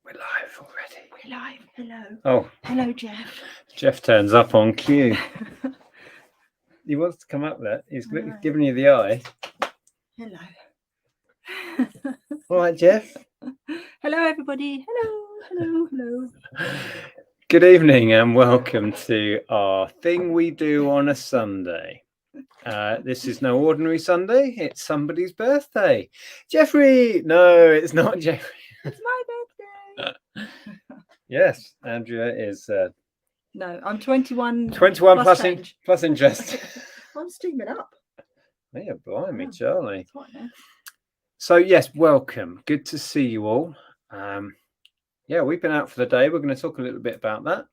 We're live already. We're live. Hello. Oh, hello, Jeff. Jeff turns up on cue. He wants to come up there. He's giving you the eye. Hello. All right, Jeff. Hello, everybody. Hello. Good evening and welcome to our thing we do on a Sunday. This is no ordinary Sunday. It's somebody's birthday. Jeffrey! No, it's not Jeffrey. It's my birthday. Yes, Andrea is... No, I'm 21. 21 plus plus interest. I'm steaming up. Yeah, blimey, Charlie. It's hot now. So, yes, welcome. Good to see you all. Yeah, we've been out for the day. We're going to talk a little bit about that.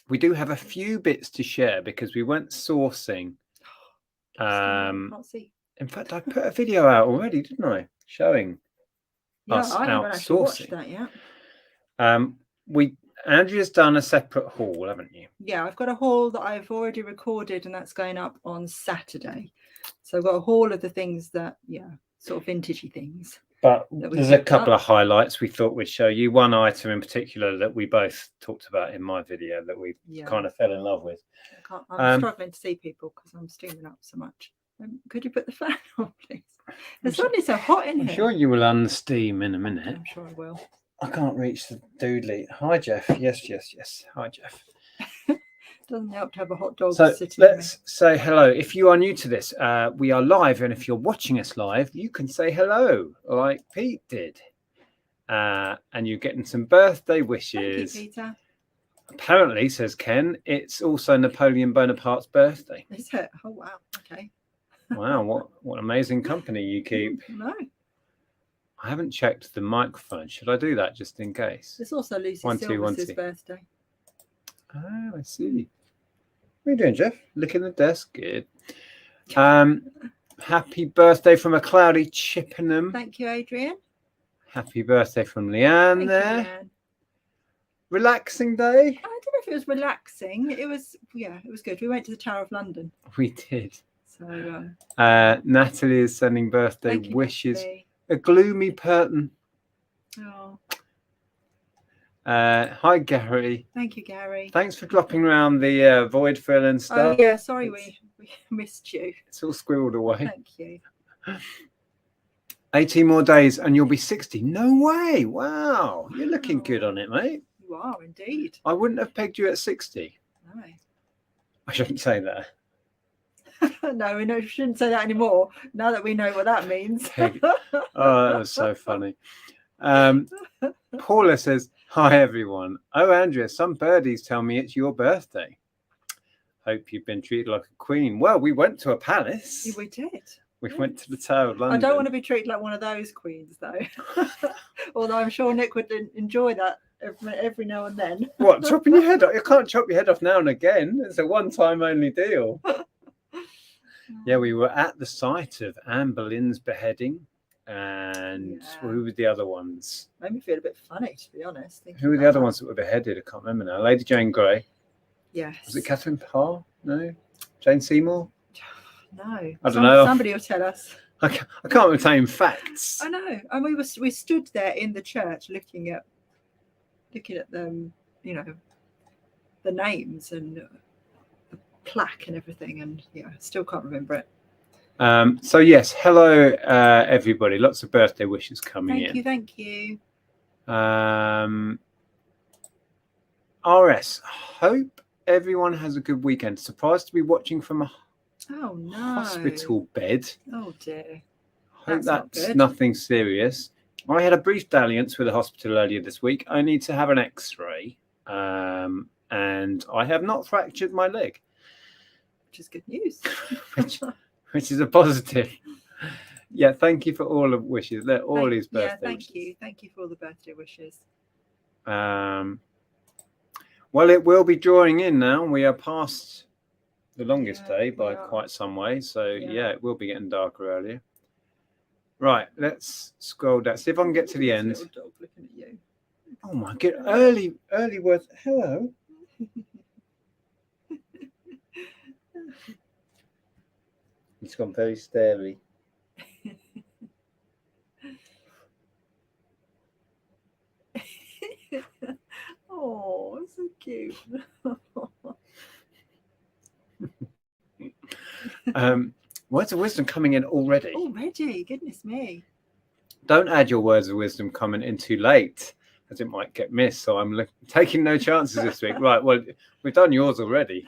We do have a few bits to share because we went sourcing. Can't see. In fact, I put a video out already, didn't I? Showing us I haven't actually watched outsourcing. that yet. Andrea's done a separate haul, haven't you? Yeah, I've got a haul that I've already recorded, and that's going up on Saturday. So I've got a haul of the things that, sort of vintagey things. But there's a couple of highlights we thought we'd show you. One item in particular that we both talked about in my video that we kind of fell in love with. I'm struggling to see people because I'm steaming up so much. Could you put the fan on, please? It's suddenly so hot in here. I'm sure you will unsteam in a minute. I'm sure I will. I can't reach the doodly. Hi, Jeff. Yes. Hi, Jeff. Doesn't help to have a hot dog sitting. Let's say hello. If you are new to this, we are live, and if you're watching us live, you can say hello, like Pete did. And you're getting some birthday wishes. Thank you, Peter. Apparently, says Ken, it's also Napoleon Bonaparte's birthday. Is it? Oh wow. Okay. Wow, what amazing company you keep. No. I haven't checked the microphone. Should I do that just in case? It's also Lucy Silver's birthday. Oh, I see. What are you doing, Jeff? Licking the desk. Good. Happy birthday from a cloudy Chippenham. Thank you, Adrian. Happy birthday from Leanne there. You, Leanne. Relaxing day? I don't know if it was relaxing. It was good. We went to the Tower of London. We did. So Natalie is sending birthday wishes. Natalie. A gloomy Purton. Oh. Hi, Gary. Thank you, Gary. Thanks for dropping around the void fill and stuff. Oh, yeah. Sorry, we missed you. It's all squirreled away. Thank you. 18 more days and you'll be 60. No way. Wow. You're looking good on it, mate. You are indeed. I wouldn't have pegged you at 60. No. I shouldn't say that. No, we shouldn't say that anymore. Now that we know what that means. Oh, that was so funny. Paula says, hi, everyone. Oh, Andrea, some birdies tell me it's your birthday. Hope you've been treated like a queen. Well, we went to a palace. We did. We went to the Tower of London. I don't want to be treated like one of those queens, though. Although I'm sure Nick would enjoy that every now and then. What, chopping your head off? You can't chop your head off now and again. It's a one-time only deal. Yeah, we were at the site of Anne Boleyn's beheading. And who were the other ones? Made me feel a bit funny, to be honest. Who were the other ones that were beheaded? I can't remember now. Lady Jane Grey. Yes. Was it Catherine Parr? No. Jane Seymour? No. I don't know. Somebody will tell us. I can't retain facts. I know. And we stood there in the church looking at them, the names and the plaque and everything, and still can't remember it. So yes, hello everybody. Lots of birthday wishes coming in. Thank you. RS, hope everyone has a good weekend. Surprised to be watching from a hospital bed. Oh dear. Hope that's nothing serious. I had a brief dalliance with the hospital earlier this week. I need to have an X-ray, and I have not fractured my leg, which is good news. which is a positive. Yeah, thank you for all the wishes. All these birthday wishes. Thank you for all the birthday wishes. Well, it will be drawing in now. We are past the longest day by quite some way. So, it will be getting darker earlier. Right, let's scroll down. See if I can get to the end. Little dog looking at you. Oh, my God. Early words. Hello. It's gone very starey. Oh, so cute. Words of wisdom coming in already. Already, goodness me. Don't add your words of wisdom comment in too late, as it might get missed. So I'm taking no chances this week. Right, well, we've done yours already.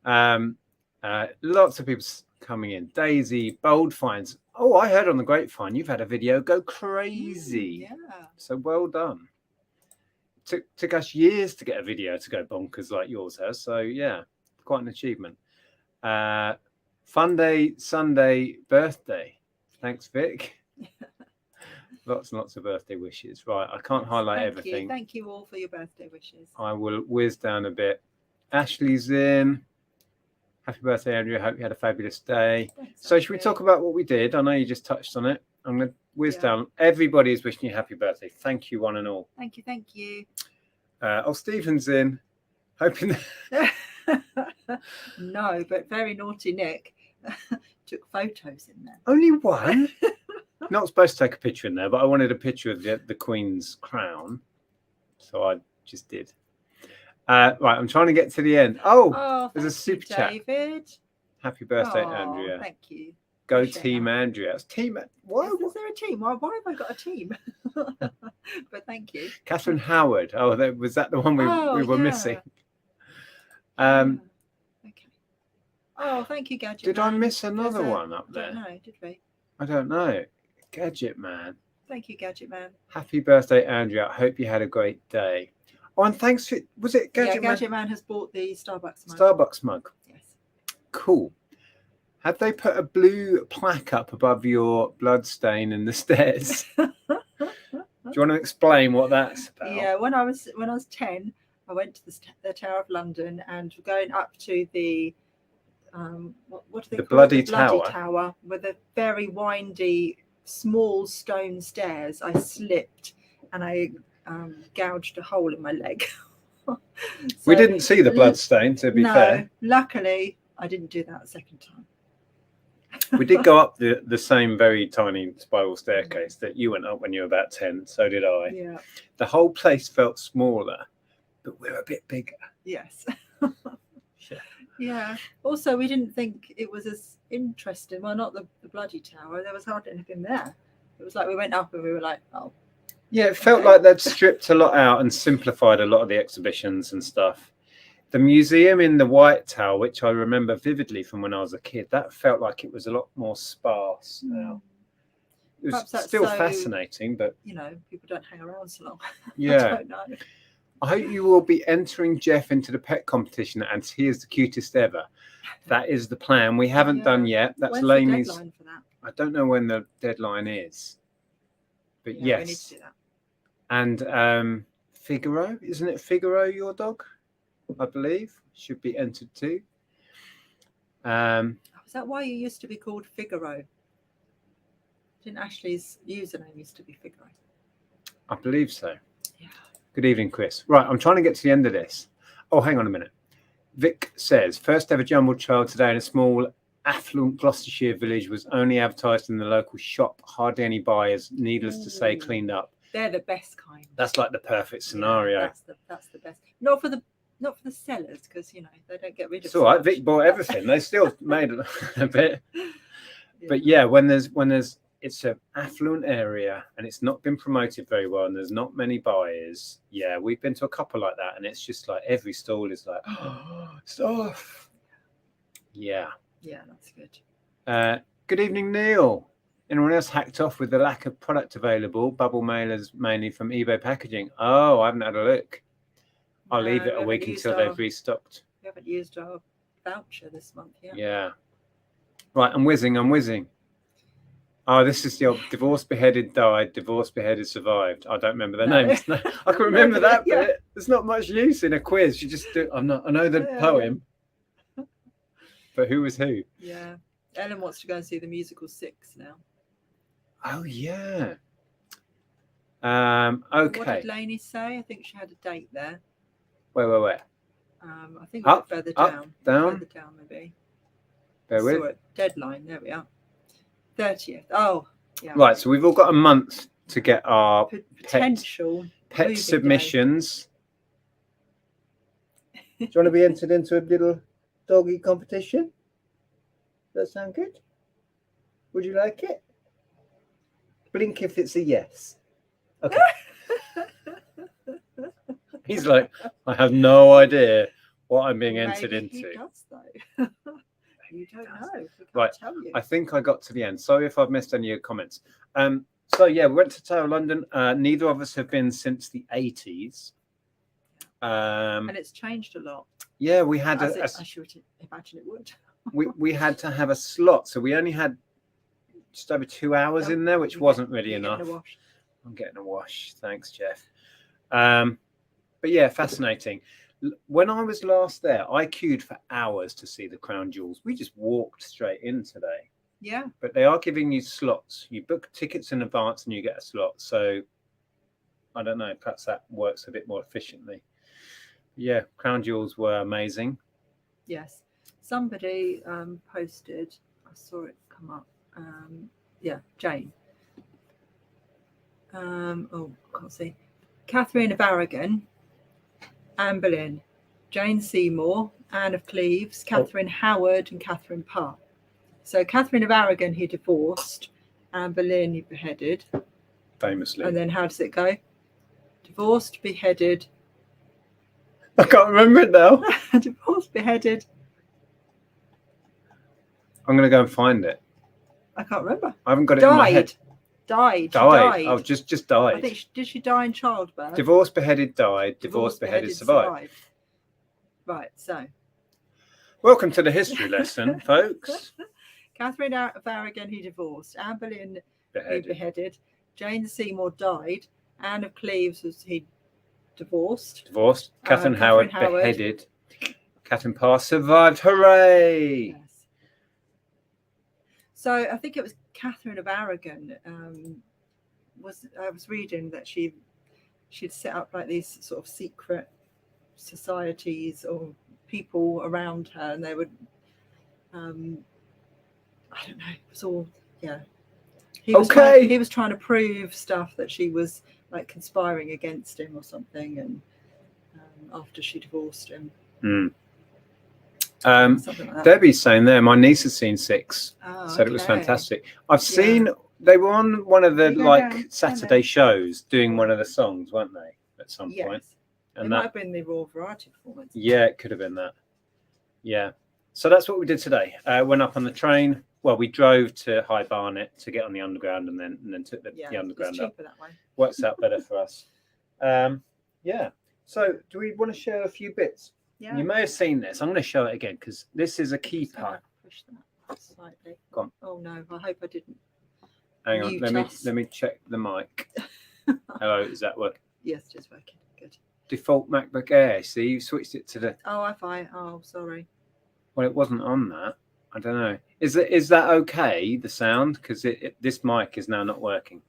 Lots of people coming in. Daisy, bold finds. Oh, I heard on the grapevine you've had a video go crazy. Yeah. So well done. Took us years to get a video to go bonkers like yours has. So yeah, quite an achievement. Fun day, Sunday, birthday. Thanks, Vic. Lots and lots of birthday wishes. Right, I can't highlight everything. Thank you all for your birthday wishes. I will whiz down a bit. Ashley's in. Happy birthday, Andrea. Hope you had a fabulous day. Thanks, so should we talk about what we did? I know you just touched on it. I'm going to whiz down. Everybody is wishing you happy birthday. Thank you, one and all. Thank you. Thank you. Stephen's in. Hoping No, but very naughty Nick took photos in there. Only one? Not supposed to take a picture in there, but I wanted a picture of the Queen's crown. So I just did. Right, I'm trying to get to the end. Oh, there's a super chat. David. Happy birthday, Andrea. Thank you. Go Team Andrea. It's team. Why? Is there a team? Why have I got a team? But thank you. Catherine Howard. Oh, was that the one we were missing? Okay. Oh, thank you, Gadget. Did I miss another one up there? No, did we? I don't know. Gadget Man. Thank you, Gadget Man. Happy birthday, Andrea. I hope you had a great day. Oh, and thanks for, was it Gadget Man? Gadget Man has bought the Starbucks mug. Starbucks mug. Yes. Cool. Have they put a blue plaque up above your blood stain in the stairs? Do you want to explain what that's about? Yeah, when I was 10, I went to the Tower of London and going up to the what do they call Bloody it? The Bloody Tower. Tower with a very windy, small stone stairs. I slipped and I gouged a hole in my leg. So, we didn't see the blood stain, to be fair. Luckily, I didn't do that a second time. We did go up the same very tiny spiral staircase that you went up when you were about 10. So did I. Yeah. The whole place felt smaller, but we're a bit bigger. Yes. Yeah. Also, we didn't think it was as interesting. Well, not the Bloody Tower. There was hardly anything there. It was like we went up and we were like, oh. Yeah, it felt like they'd stripped a lot out and simplified a lot of the exhibitions and stuff. The museum in the White Tower, which I remember vividly from when I was a kid, that felt like it was a lot more sparse now. It was still fascinating, but people don't hang around so long. Yeah. I don't know. I hope you will be entering Jeff into the pet competition and he is the cutest ever. That is the plan. We haven't done yet. That's Lainey's. Deadline for that? I don't know when the deadline is, but yes. We need to do that. And Figaro, isn't it Figaro, your dog? I believe should be entered too. Is that why you used to be called Figaro? Didn't Ashley's username used to be Figaro? I believe so. Yeah. Good evening, Chris. Right, I'm trying to get to the end of this. Oh, hang on a minute. Vic says, first ever jumbled child today in a small affluent Gloucestershire village was only advertised in the local shop. Hardly any buyers, needless to say, cleaned up. They're the best kind. That's like the perfect scenario. Yeah, that's the best. Not for the sellers, because they don't get rid of. It's all right. Vic bought everything. They still made a bit. Yeah. But yeah, when it's an affluent area and it's not been promoted very well and there's not many buyers. Yeah, we've been to a couple like that and it's just like every stall is like, oh, stuff. Yeah. Yeah, that's good. Good evening, Neil. Anyone else hacked off with the lack of product available? Bubble mailers mainly from eBay packaging. Oh, I haven't had a look. I'll leave it a week until they've restocked. We haven't used our voucher this month yet. Yeah. Right, I'm whizzing. Oh, this is the old divorce beheaded died, divorce beheaded survived. I don't remember their names. No, I can remember that bit. There's not much use in a quiz. You just do. I know the poem, but who was who? Yeah, Ellen wants to go and see the musical 6 now. Oh yeah. Okay. What did Lainey say? I think she had a date there. Where? I think up, further down. Further down, maybe. Bear with. Deadline. There we are. 30th. Oh, yeah. Right. So we've all got a month to get our potential pet moving day. submissions. Do you want to be entered into a little doggy competition? Does that sound good? Would you like it? Blink if it's a yes. Okay. He's like, I have no idea what I'm being entered Maybe into. He does though. You don't know. We can't Right. tell you. I think I got to the end. Sorry if I've missed any of your comments. So yeah, we went to Tower London. Neither of us have been since the 80s. And it's changed a lot. Yeah, we had I should imagine it would. we had to have a slot, so we only had just over 2 hours in there, which wasn't really enough. I'm getting a wash. Thanks, Jeff. But yeah, fascinating. When I was last there, I queued for hours to see the crown jewels. We just walked straight in today. Yeah. But they are giving you slots. You book tickets in advance and you get a slot. So I don't know, perhaps that works a bit more efficiently. Yeah, crown jewels were amazing. Yes. Somebody posted, I saw it come up. Jane. I can't see. Catherine of Aragon, Anne Boleyn, Jane Seymour, Anne of Cleves, Catherine Howard, and Catherine Parr. So Catherine of Aragon, he divorced. Anne Boleyn, he beheaded. Famously. And then how does it go? Divorced, beheaded. I can't remember it now. Divorced, beheaded. I'm going to go and find it. I can't remember. I haven't got it in my head. Died. Oh, just died. I think did she die in childbirth? Divorced, beheaded, died. Divorced, beheaded, survived. Right. So. Welcome to the history lesson, folks. Catherine of Aragon, he divorced. Anne Boleyn, he beheaded. Jane Seymour died. Anne of Cleves he divorced. Catherine Howard beheaded. Catherine Parr survived. Hooray! Yes. So I think it was Catherine of Aragon. I was reading that she'd set up like these sort of secret societies or people around her, and they would. I don't know. It was all He was trying to prove stuff that she was like conspiring against him or something, and after she divorced him. Something like that. Debbie's saying there, my niece has seen 6, said it was fantastic. I've seen they were on one of the Saturday shows doing one of the songs, weren't they? At some point, and that might have been the Royal Variety performance. Yeah, it could have been that. Yeah, so that's what we did today. Went up on the train. Well, we drove to High Barnet to get on the underground, and then took the underground up. That way. Works out better for us. So, do we want to share a few bits? Yeah. You may have seen this. I'm going to show it again because this is a key part. Push that slightly. Go on. Oh no! I hope I didn't. Hang on. Let me check the mic. Hello, is that working? Yes, it's working. Good. Default MacBook Air. See, you switched it to the. Oh, Oh, sorry. Well, it wasn't on that. I don't know. Is that okay? The sound, because this mic is now not working.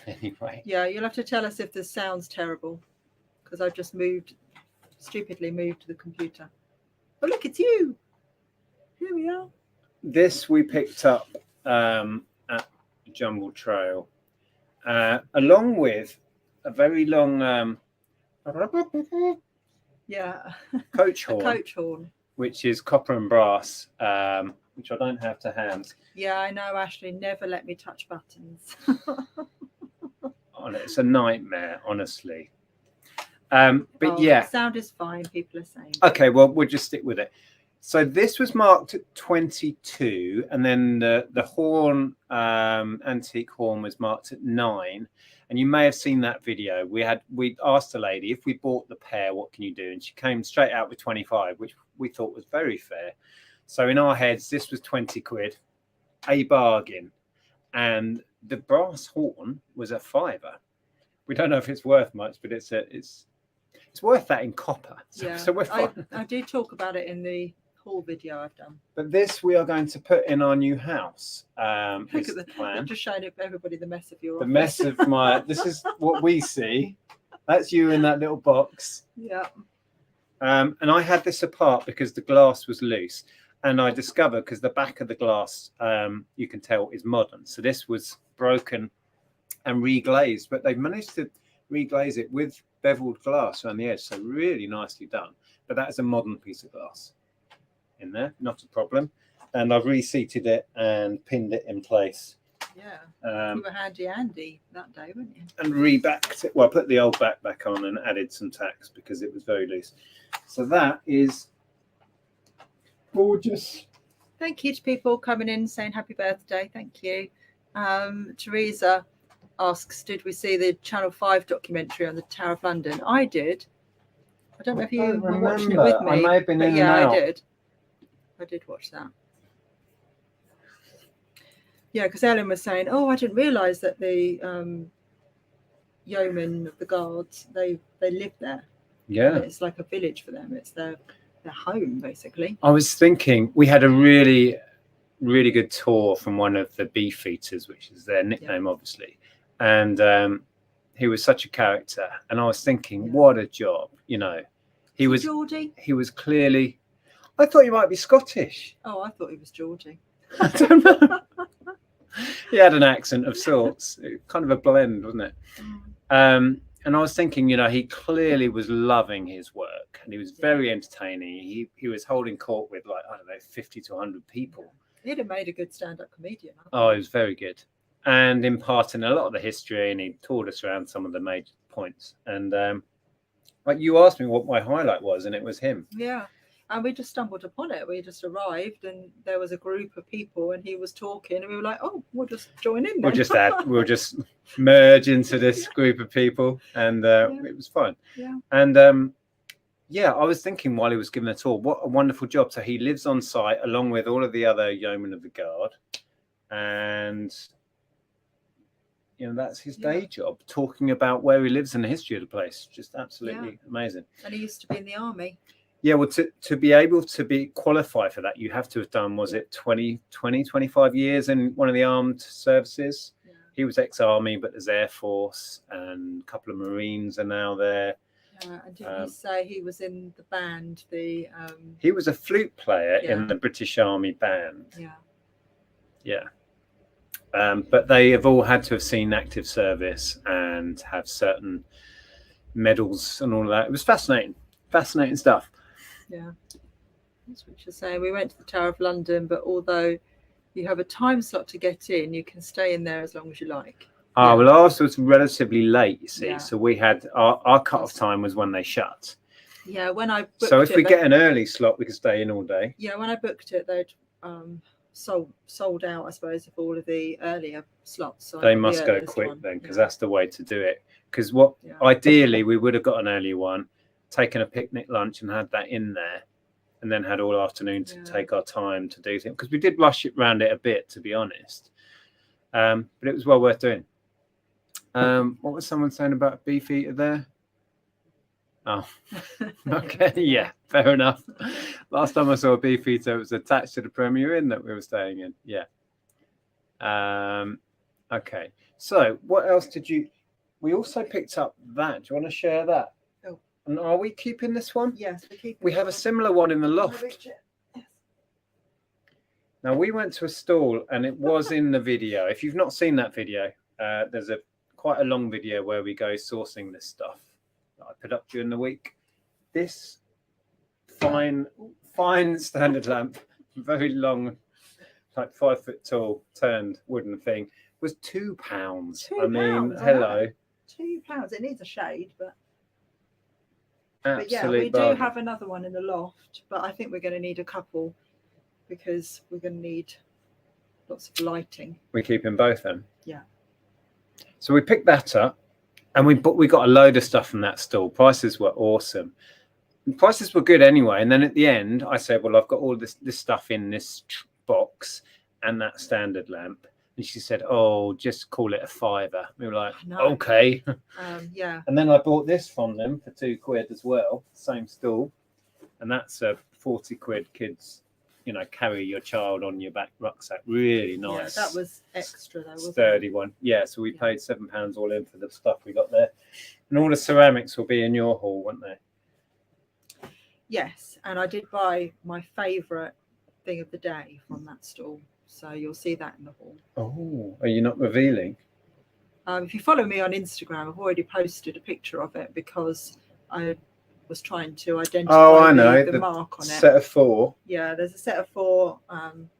Anyway. Yeah, you'll have to tell us if this sounds terrible, because I've just stupidly moved to the computer. But look, it's you. Here we are. This we picked up at Jumble Trail, along with a very long coach horn. A coach horn, which is copper and brass, which I don't have to hand. Yeah, I know, Ashley. Never let me touch buttons. It's a nightmare, honestly. The sound is fine. People are saying. Okay, well, we'll just stick with it. So this was marked at 22, and then the horn, antique horn, was marked at 9. And you may have seen that video. We asked the lady if we bought the pair, what can you do? And she came straight out with 25, which we thought was very fair. So in our heads, this was 20 quid, a bargain. And the brass horn was a £5. We don't know if it's worth much, but it's worth that in copper. So we're fine. I do talk about it in the haul video I've done. But this we are going to put in our new house. Look at the plan. I'm just showing everybody the mess of your office. Mess of my. This is what we see. That's you in that little box. Yeah. And I had this apart because the glass was loose. And I discovered, because the back of the glass, you can tell, is modern. So this was broken and reglazed, but they've managed to reglaze it with beveled glass around the edge, so really nicely done. But that is a modern piece of glass in there, not a problem. And I've reseated it and pinned it in place. Yeah, you were handy that day, weren't you? And rebacked it. Well, I put the old back on and added some tacks because it was very loose. So that is gorgeous. Thank you to people coming in saying happy birthday. Thank you. Teresa asks, did we see the Channel 5 documentary on the Tower of London? I did. I don't know if you were watching it with me. I may have been but in yeah, and out. I did watch that. Yeah, because Ellen was saying, oh, I didn't realise that the yeomen of the guards, they live there. Yeah. And it's like a village for them. It's their home, basically. I was thinking we had a really, really good tour from one of the Beefeaters, which is their nickname, obviously. And he was such a character. And I was thinking, what a job, you know. He was Geordie? He was clearly, I thought he might be Scottish. Oh, I thought he was Geordie. I don't know. He had an accent of sorts, kind of a blend, wasn't it? And I was thinking, you know, he clearly was loving his work and he was very entertaining. He was holding court with, like, I don't know, 50 to 100 people. He'd have made a good stand-up comedian. Oh, he was very good. And imparting a lot of the history, and he toured us around some of the major points. And like you asked me what my highlight was, and it was him. Yeah. And we just stumbled upon it. We just arrived and there was a group of people and he was talking and we were like, oh, we'll just join in then. We'll just merge into this group of people, and it was fun. Yeah. And I was thinking while he was giving a tour, what a wonderful job. So he lives on site along with all of the other yeomen of the guard, and you know, that's his day job, talking about where he lives and the history of the place. Just absolutely amazing. And he used to be in the army. Yeah, well, to be able to be qualified for that, you have to have done, was it 25 years in one of the armed services? Yeah. He was ex-army, but there's Air Force, and a couple of Marines are now there. And didn't you say he was in the band? He was a flute player in the British Army band. Yeah. But they have all had to have seen active service and have certain medals and all of that. It was fascinating stuff. Yeah, that's what you're saying. We went to the Tower of London, but although you have a time slot to get in, you can stay in there as long as you like. Well, ours was relatively late, you see. So we had our cut-off time was when they shut. Yeah, when I booked so if we get an early slot, we could stay in all day. Yeah, when I booked it, they'd sold out, I suppose, of all of the earlier slots. So they must go quick then, because that's the way to do it. Because ideally we would have got an early one, taken a picnic lunch and had that in there, and then had all afternoon to take our time to do things, because we did rush it around it a bit, to be honest. But it was well worth doing. What was someone saying about Beefeater there? Oh, okay, yeah, fair enough. Last time I saw a Beefeater, it was attached to the Premier Inn that we were staying in. Yeah. Okay. So what else did you? We also picked up that. Do you want to share that? Oh. And are we keeping this one? Yes, we're keeping. We have a similar one in the loft. Now we went to a stall, and it was in the video. If you've not seen that video, there's quite a long video where we go sourcing this stuff that I put up during the week. This fine standard lamp, very long, like 5 foot tall, turned wooden thing, was £2. I mean, hello. £2. It needs a shade, but absolutely. But yeah, we do have another one in the loft, but I think we're going to need a couple because we're going to need lots of lighting. We're keeping both then. Yeah. So we picked that up, and we got a load of stuff from that stall. Prices were awesome. And prices were good anyway. And then at the end, I said, "Well, I've got all this stuff in this box and that standard lamp." And she said, "Oh, just call it a £5." We were like, "Okay." Yeah. And then I bought this from them for £2 as well, same stall, and that's a 40 quid kids. You know, carry your child on your back rucksack. Really nice. Yeah, that was extra though, wasn't sturdy one. Yeah, so we paid £7 all in for the stuff we got there. And all the ceramics will be in your hall, won't they? Yes, and I did buy my favourite thing of the day from that stall. So you'll see that in the hall. Oh, are you not revealing? If you follow me on Instagram, I've already posted a picture of it because I was trying to identify the mark on it. Set of 4. Yeah, there's a set of 4.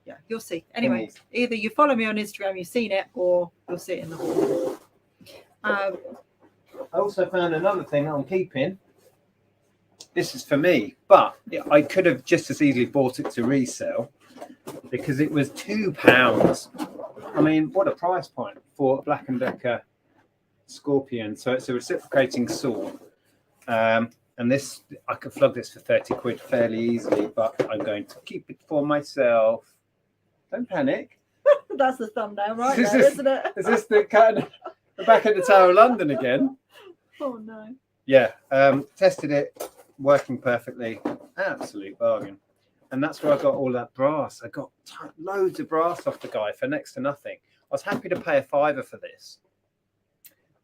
Yeah, you'll see. Anyway, either you follow me on Instagram, you've seen it, or you'll see it in the hall. I also found another thing I'm keeping. This is for me, but I could have just as easily bought it to resell because it was £2. I mean, what a price point for a Black & Decker Scorpion. So it's a reciprocating saw. And this, I could flog this for 30 quid fairly easily, but I'm going to keep it for myself. Don't panic. That's the thumbnail right there, isn't it? Is this the back at the Tower of London again? Oh, no. Yeah, tested it, working perfectly. Absolute bargain. And that's where I got all that brass. I got loads of brass off the guy for next to nothing. I was happy to pay a £5 for this.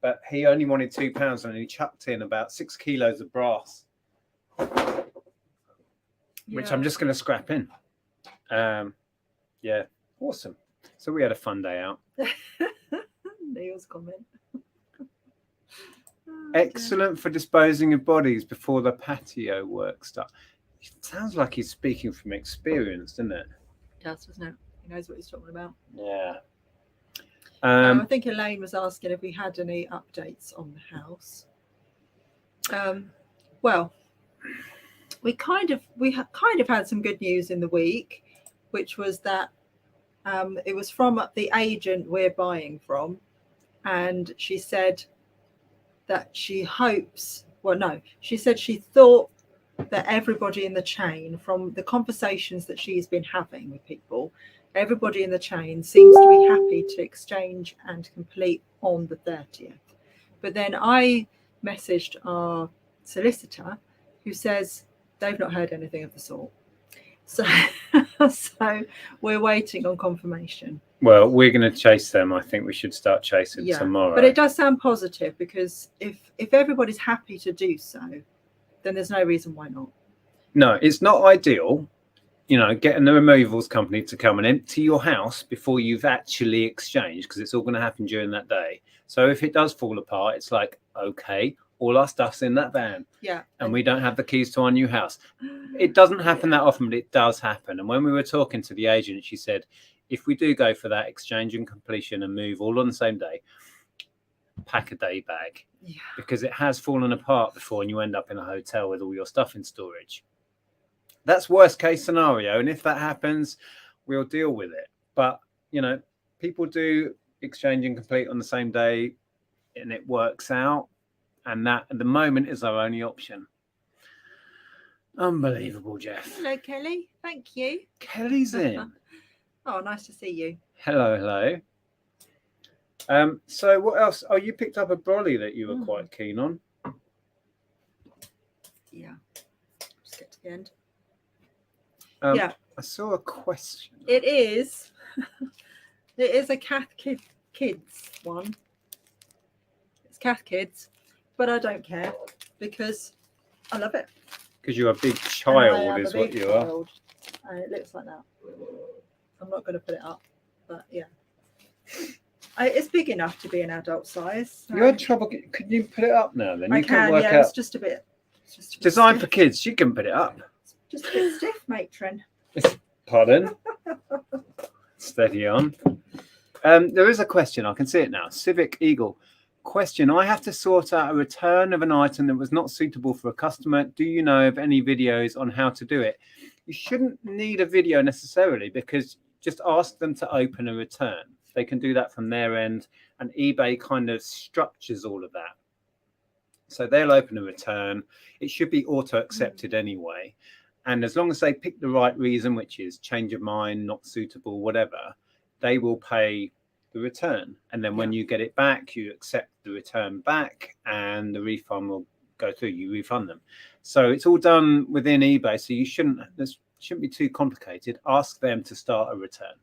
But he only wanted £2 and he chucked in about 6 kilos of brass, which I'm just going to scrap in. Yeah, awesome. So we had a fun day out. Neil's comment. Excellent for disposing of bodies before the patio work starts. It sounds like he's speaking from experience, doesn't it? It does, doesn't it? He knows what he's talking about. Yeah. I think Elaine was asking if we had any updates on the house. Well, we kind of had some good news in the week, which was that it was from the agent we're buying from, and she said that she hopes. Well, no, she said she thought that everybody in the chain, from the conversations that she's been having with people, everybody in the chain seems to be happy to exchange and complete on the 30th. But then I messaged our solicitor, who says they've not heard anything of the sort. So we're waiting on confirmation. Well, we're going to chase them. I think we should start chasing tomorrow. But it does sound positive, because if everybody's happy to do so, then there's no reason why not. No, it's not ideal. You know, getting the removals company to come and empty your house before you've actually exchanged, because it's all going to happen during that day. So if it does fall apart, it's like, okay, all our stuff's in that van. Yeah. And we don't have the keys to our new house. It doesn't happen that often, but it does happen. And when we were talking to the agent, she said, if we do go for that exchange and completion and move all on the same day, pack a day bag. Yeah. Because it has fallen apart before and you end up in a hotel with all your stuff in storage. That's worst case scenario. And if that happens, we'll deal with it. But, you know, people do exchange and complete on the same day and it works out. And that at the moment is our only option. Unbelievable, Jeff. Hello, Kelly. Thank you. Kelly's in. Oh, nice to see you. Hello, hello. So what else? Oh, you picked up a brolly that you were quite keen on. Yeah. Just get to the end. Yeah. I saw a question. It is. It is a kids one. It's Cath Kids, but I don't care because I love it. Because you're a big child, is what you are. And it looks like that. I'm not going to put it up, but yeah. It's big enough to be an adult size. So. You had trouble. Could you put it up now? Then I you can. work Yeah, out. it's just a bit. Designed for kids. You can put it up. Just a bit stiff, matron. Pardon. Steady on. There is a question. I can see it now. Civic Eagle. Question. I have to sort out a return of an item that was not suitable for a customer. Do you know of any videos on how to do it? You shouldn't need a video necessarily, because just ask them to open a return. They can do that from their end, and eBay kind of structures all of that. So they'll open a return. It should be auto accepted anyway. And as long as they pick the right reason, which is change of mind, not suitable, whatever, they will pay the return. And then when you get it back, you accept the return back and the refund will go through. You refund them. So it's all done within eBay. So you shouldn't be too complicated. Ask them to start a return.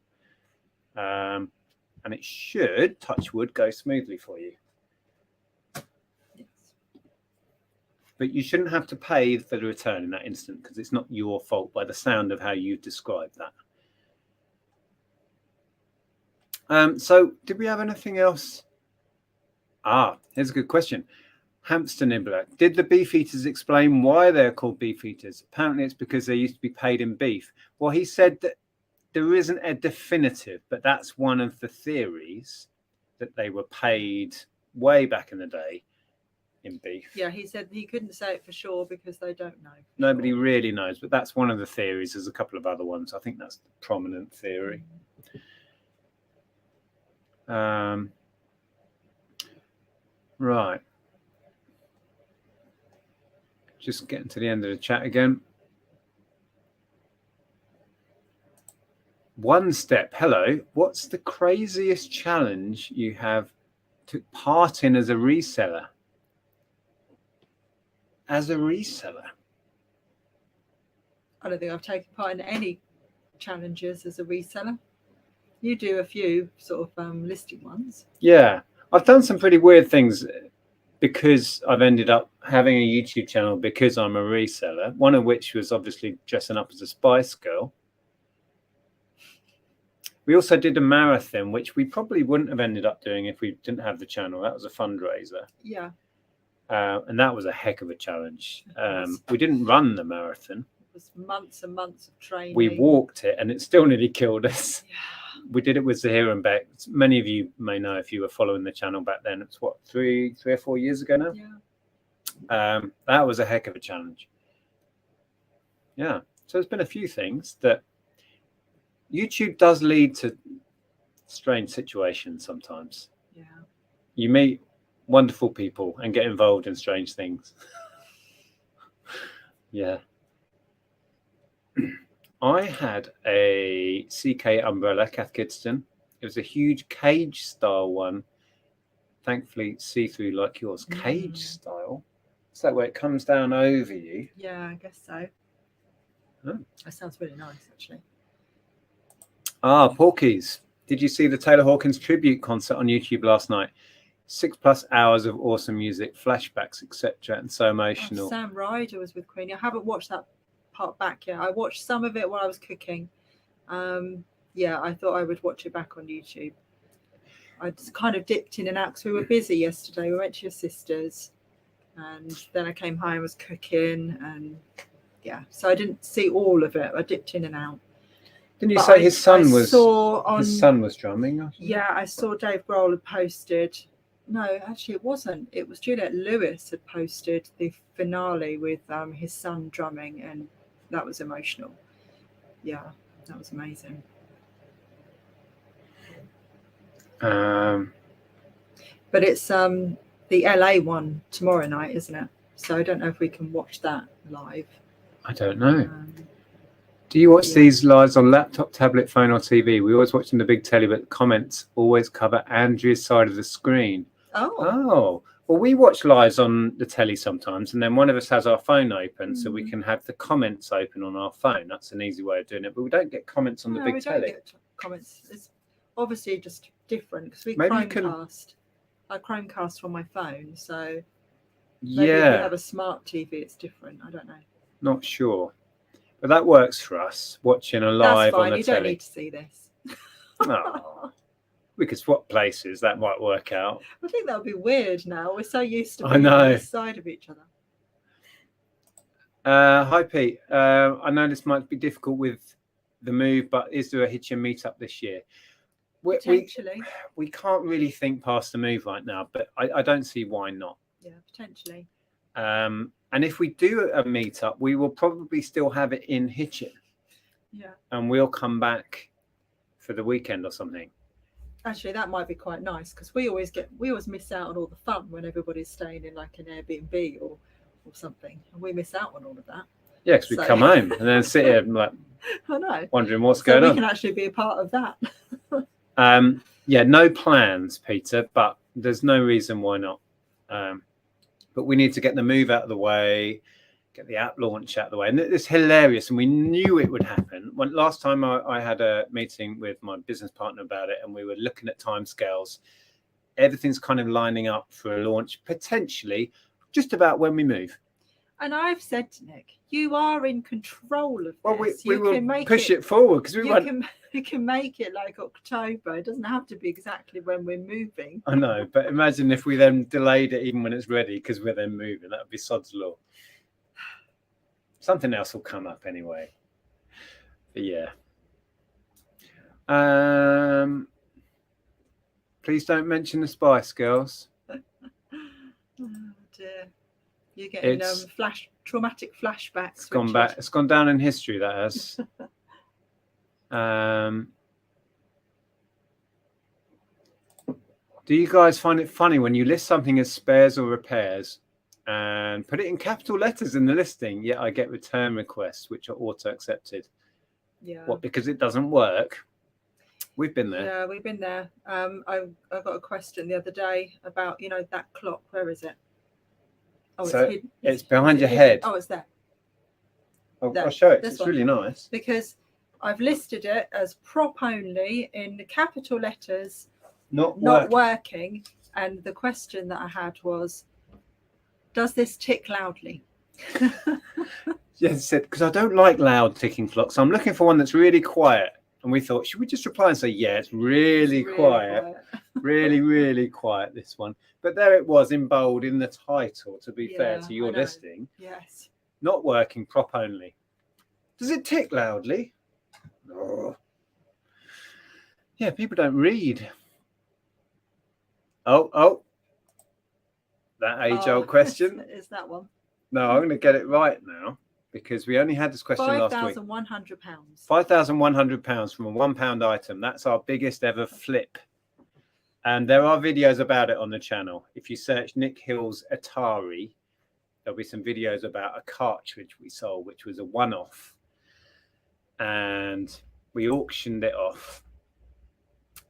And it should, touch wood, go smoothly for you. Yes. But you shouldn't have to pay for the return in that instant, because it's not your fault by the sound of how you described that. So did we have anything else Here's a good question. Hamster Nibbler. Did the Beefeaters explain why they're called Beefeaters? Apparently it's because they used to be paid in beef. Well, he said that there isn't a definitive, but that's one of the theories, that they were paid way back in the day in beef. Yeah, he said he couldn't say it for sure because they don't know. Nobody really knows, but that's one of the theories. There's a couple of other ones. I think that's the prominent theory. Right. Just getting to the end of the chat again. One Step. Hello. What's the craziest challenge you have took part in as a reseller? As a reseller? I don't think I've taken part in any challenges as a reseller. You do a few sort of listing ones. Yeah. I've done some pretty weird things because I've ended up having a YouTube channel because I'm a reseller. One of which was obviously dressing up as a Spice Girl. We also did a marathon, which we probably wouldn't have ended up doing if we didn't have the channel. That was a fundraiser. Yeah. And that was a heck of a challenge. We didn't run the marathon. It was months and months of training. We walked it and it still nearly killed us. Yeah. We did it with Zahir and Beck. Many of you may know if you were following the channel back then. It's what, 3 or 4 years ago now? Yeah. That was a heck of a challenge. Yeah. So there's been a few things that YouTube does lead to strange situations sometimes. Yeah. You meet wonderful people and get involved in strange things. Yeah. I had a CK umbrella, Cath Kidston. It was a huge cage style one. Thankfully, see-through like yours. Cage style? Is that where it comes down over you? Yeah, I guess so. Oh. That sounds really nice, actually. Porkies. Did you see the Taylor Hawkins tribute concert on YouTube last night? 6+ hours of awesome music, flashbacks, etc., and so emotional. Sam Ryder was with Queenie. I haven't watched that part back yet. I watched some of it while I was cooking. Yeah, I thought I would watch it back on YouTube. I just kind of dipped in and out because we were busy yesterday. We went to your sister's, and then I came home, was cooking, and yeah, so I didn't see all of it. I dipped in and out. Didn't you say his son was drumming? Yeah, I saw Dave Grohl had posted. No, actually it wasn't. It was Juliette Lewis had posted the finale with his son drumming, and that was emotional. Yeah, that was amazing. But it's the LA one tomorrow night, isn't it? So I don't know if we can watch that live. I don't know. Do you watch these lives on laptop, tablet, phone, or TV? We always watch on the big telly, but the comments always cover Andrea's side of the screen. Oh. Well, we watch lives on the telly sometimes, and then one of us has our phone open so we can have the comments open on our phone. That's an easy way of doing it, but we don't get comments on the big telly. Don't get comments. It's obviously just different because we Chromecast. I Chromecast from my phone, so maybe if you have a smart TV, it's different. I don't know. Not sure. But that works for us, watching a live on the telly. You don't need to see this. Oh, we could swap places. That might work out. I think that would be weird now. We're so used to being on the side of each other. Hi, Pete. I know this might be difficult with the move, but is there a Hitchin meetup this year? Potentially. We can't really think past the move right now, but I don't see why not. Yeah, potentially. And if we do a meetup, we will probably still have it in Hitchin. Yeah. And we'll come back for the weekend or something. Actually, that might be quite nice because we always miss out on all the fun when everybody's staying in like an Airbnb or something, and we miss out on all of that. Yeah, because we come home and then sit here and like I know, wondering what's going on. We can actually be a part of that. Yeah, no plans, Peter, but there's no reason why not. But we need to get the move out of the way, get the app launch out of the way. And it's hilarious. And we knew it would happen. Last time I had a meeting with my business partner about it, and we were looking at timescales. Everything's kind of lining up for a launch, potentially just about when we move. And I've said to Nick, you are in control of this. Well, we you will can make push it forward because you can make it like October. It doesn't have to be exactly when we're moving. I know, but imagine if we then delayed it even when it's ready because we're then moving. That would be sod's law. Something else will come up anyway. But yeah. Please don't mention the Spice Girls. Oh dear. You're getting traumatic flashbacks. It's gone back. It's gone down in history, that has. Do you guys find it funny when you list something as spares or repairs and put it in capital letters in the listing, yet I get return requests which are auto accepted? Yeah. What, because it doesn't work? We've been there. Yeah, we've been there. I got a question the other day about, that clock. Where is it? Oh, so it's hidden. It's behind your head. Oh, it's there. I'll show it. It's one. Really nice. Because I've listed it as prop only in capital letters, not working. And the question that I had was, does this tick loudly? Yes, because I don't like loud ticking clocks. I'm looking for one that's really quiet. And we thought, should we just reply and say, yeah, it's really quiet. Really, really quiet, this one. But there it was in bold in the title, to be fair to your listing. Yes. Not working, prop only. Does it tick loudly? Oh. Yeah, people don't read. Oh. That age-old question. Is that one? No, I'm going to get it right now. Because we only had this question last week. £5,100. £5,100 from a £1 item. That's our biggest ever flip. And there are videos about it on the channel. If you search Nick Hill's Atari, there'll be some videos about a cartridge we sold, which was a one-off. And we auctioned it off.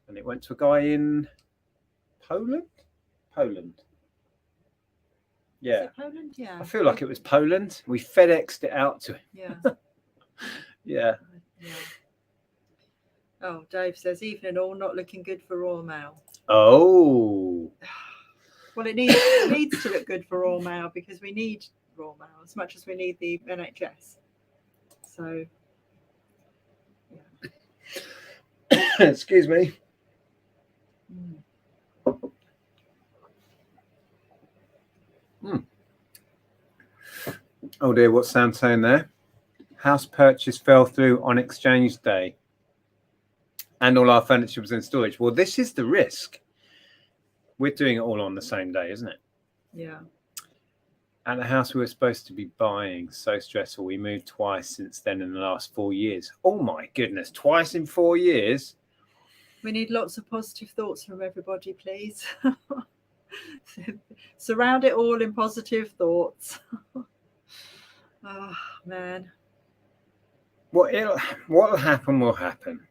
And it went to a guy in Poland? Poland. Yeah. Is it Poland? Yeah. I feel like it was Poland. We FedExed it out to him. Yeah. Yeah. Oh, Dave says, evening all, not looking good for Royal Mail. Oh. Well, it needs to look good for Royal Mail because we need Royal Mail as much as we need the NHS. So, yeah. Excuse me. Oh dear, what's Sam saying there? House purchase fell through on exchange day and all our furniture was in storage. Well, this is the risk. We're doing it all on the same day, isn't it? Yeah. And the house we were supposed to be buying, so stressful. We moved twice since then in the last 4 years. Oh my goodness, twice in 4 years. We need lots of positive thoughts from everybody, please. Surround it all in positive thoughts. Oh man. What'll happen will happen.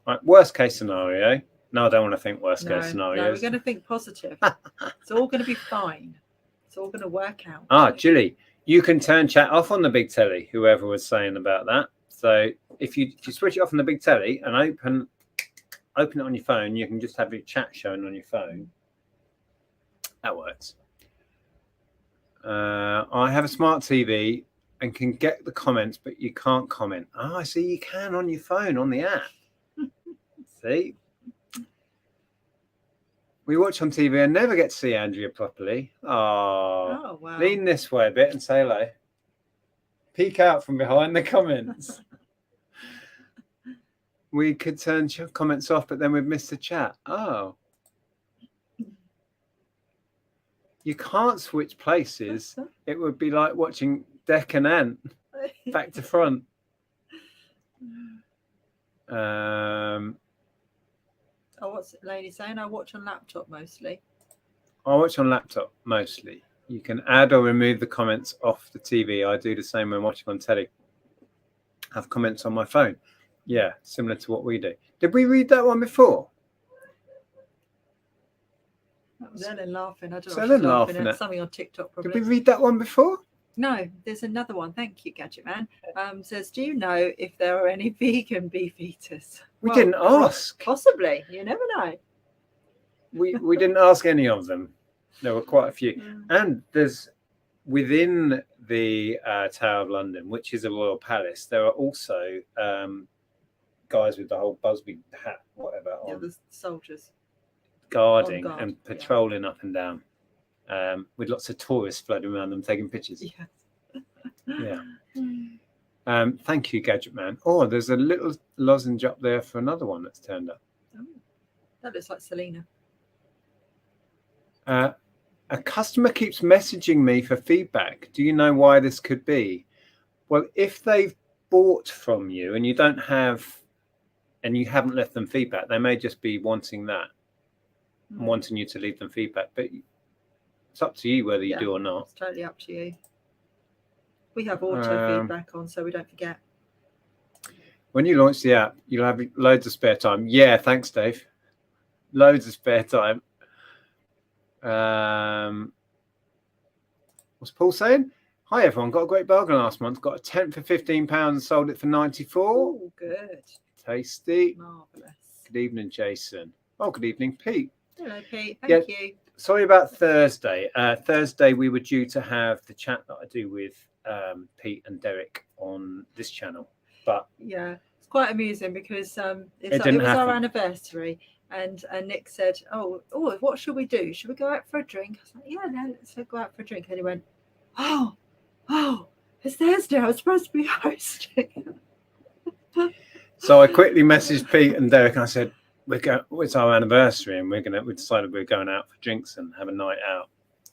Right, worst case scenario. No, I don't want to think worst case scenario. No, we're going to think positive. It's all going to be fine. It's all going to work out. Julie, you can turn chat off on the big telly. Whoever was saying about that. So if you switch it off on the big telly and open it on your phone, you can just have your chat shown on your phone. That works. I have a smart TV and can get the comments, but you can't comment. I see you can on your phone on the app. See? We watch on TV and never get to see Andrea properly. Oh, wow. Lean this way a bit and say hello. Peek out from behind the comments. We could turn comments off, but then we'd miss the chat. Oh. You can't switch places. It would be like watching Deck and Ant back to front. What's the lady saying? I watch on laptop mostly. I watch on laptop mostly. You can add or remove the comments off the TV. I do the same when watching on telly. Have comments on my phone. Yeah, similar to what we do. Did we read that one before? That was Ellen laughing. I don't know. Ellen laughing at something on TikTok. Probably. Did we read that one before? No, there's another one. Thank you, Gadget Man. Says, do you know if there are any vegan beef eaters? We didn't ask. Possibly. You never know. We didn't ask any of them. There were quite a few. And there's within the Tower of London, which is a royal palace, there are also guys with the whole Busby hat, whatever, on, the soldiers guarding guard, and patrolling up and down, with lots of tourists floating around them taking pictures. Yeah. Thank you, Gadget Man. Oh, there's a little lozenge up there for another one that's turned up. Oh, that looks like Selena. A customer keeps messaging me for feedback. Do you know why this could be? Well, if they've bought from you and you don't have, and you haven't left them feedback, they may just be wanting that and wanting you to leave them feedback. But it's up to you whether you do or not. It's totally up to you. We have auto feedback on, so we don't forget. When you launch the app, you'll have loads of spare time. Yeah, thanks, Dave. Loads of spare time. What's Paul saying? Hi everyone, got a great bargain last month. Got a tent for £15 and sold it for 94. Oh, good. Tasty. Marvellous. Good evening, Jason. Oh, good evening, Pete. Hello, Pete. Thank you. Sorry about Thursday. Thursday we were due to have the chat that I do with Pete and Derek on this channel, but yeah, it's quite amusing because it was our anniversary. And Nick said, oh, what should we do? Should we go out for a drink? I was like, yeah, no, let's go out for a drink. And he went, oh, it's Thursday. I was supposed to be hosting. So I quickly messaged Pete and Derek and I said, it's our anniversary and we decided we're going out for drinks and have a night out.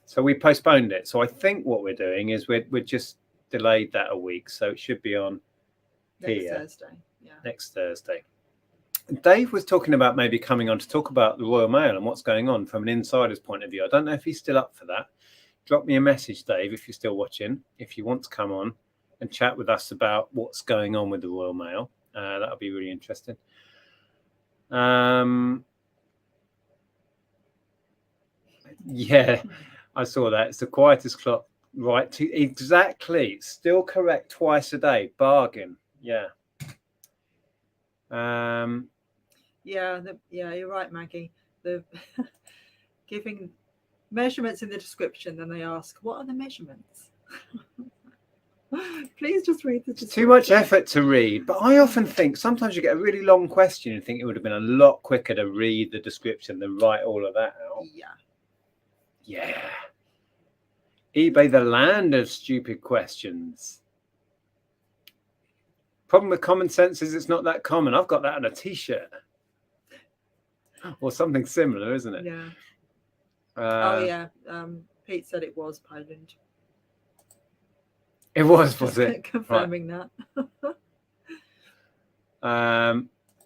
So we postponed it. So I think what we're doing is we're just delayed that a week. So it should be on next Thursday. Dave was talking about maybe coming on to talk about the Royal Mail and what's going on from an insider's point of view. I don't know if he's still up for that. Drop me a message, Dave, if you're still watching, if you want to come on and chat with us about what's going on with the Royal Mail. That'll be really interesting. Yeah, I saw that. It's the quietest clock, right? Exactly. Still correct twice a day. Bargain. Yeah. Yeah, you're right, Maggie. The giving measurements in the description, then they ask, what are the measurements? Please just read the description. It's too much effort to read, but I often think sometimes you get a really long question and think it would have been a lot quicker to read the description than write all of that out. Yeah. eBay, the land of stupid questions. Problem with common sense is it's not that common. I've got that on a t-shirt or something similar, isn't it? Yeah. Pete said it was Poland. It was it? Confirming that.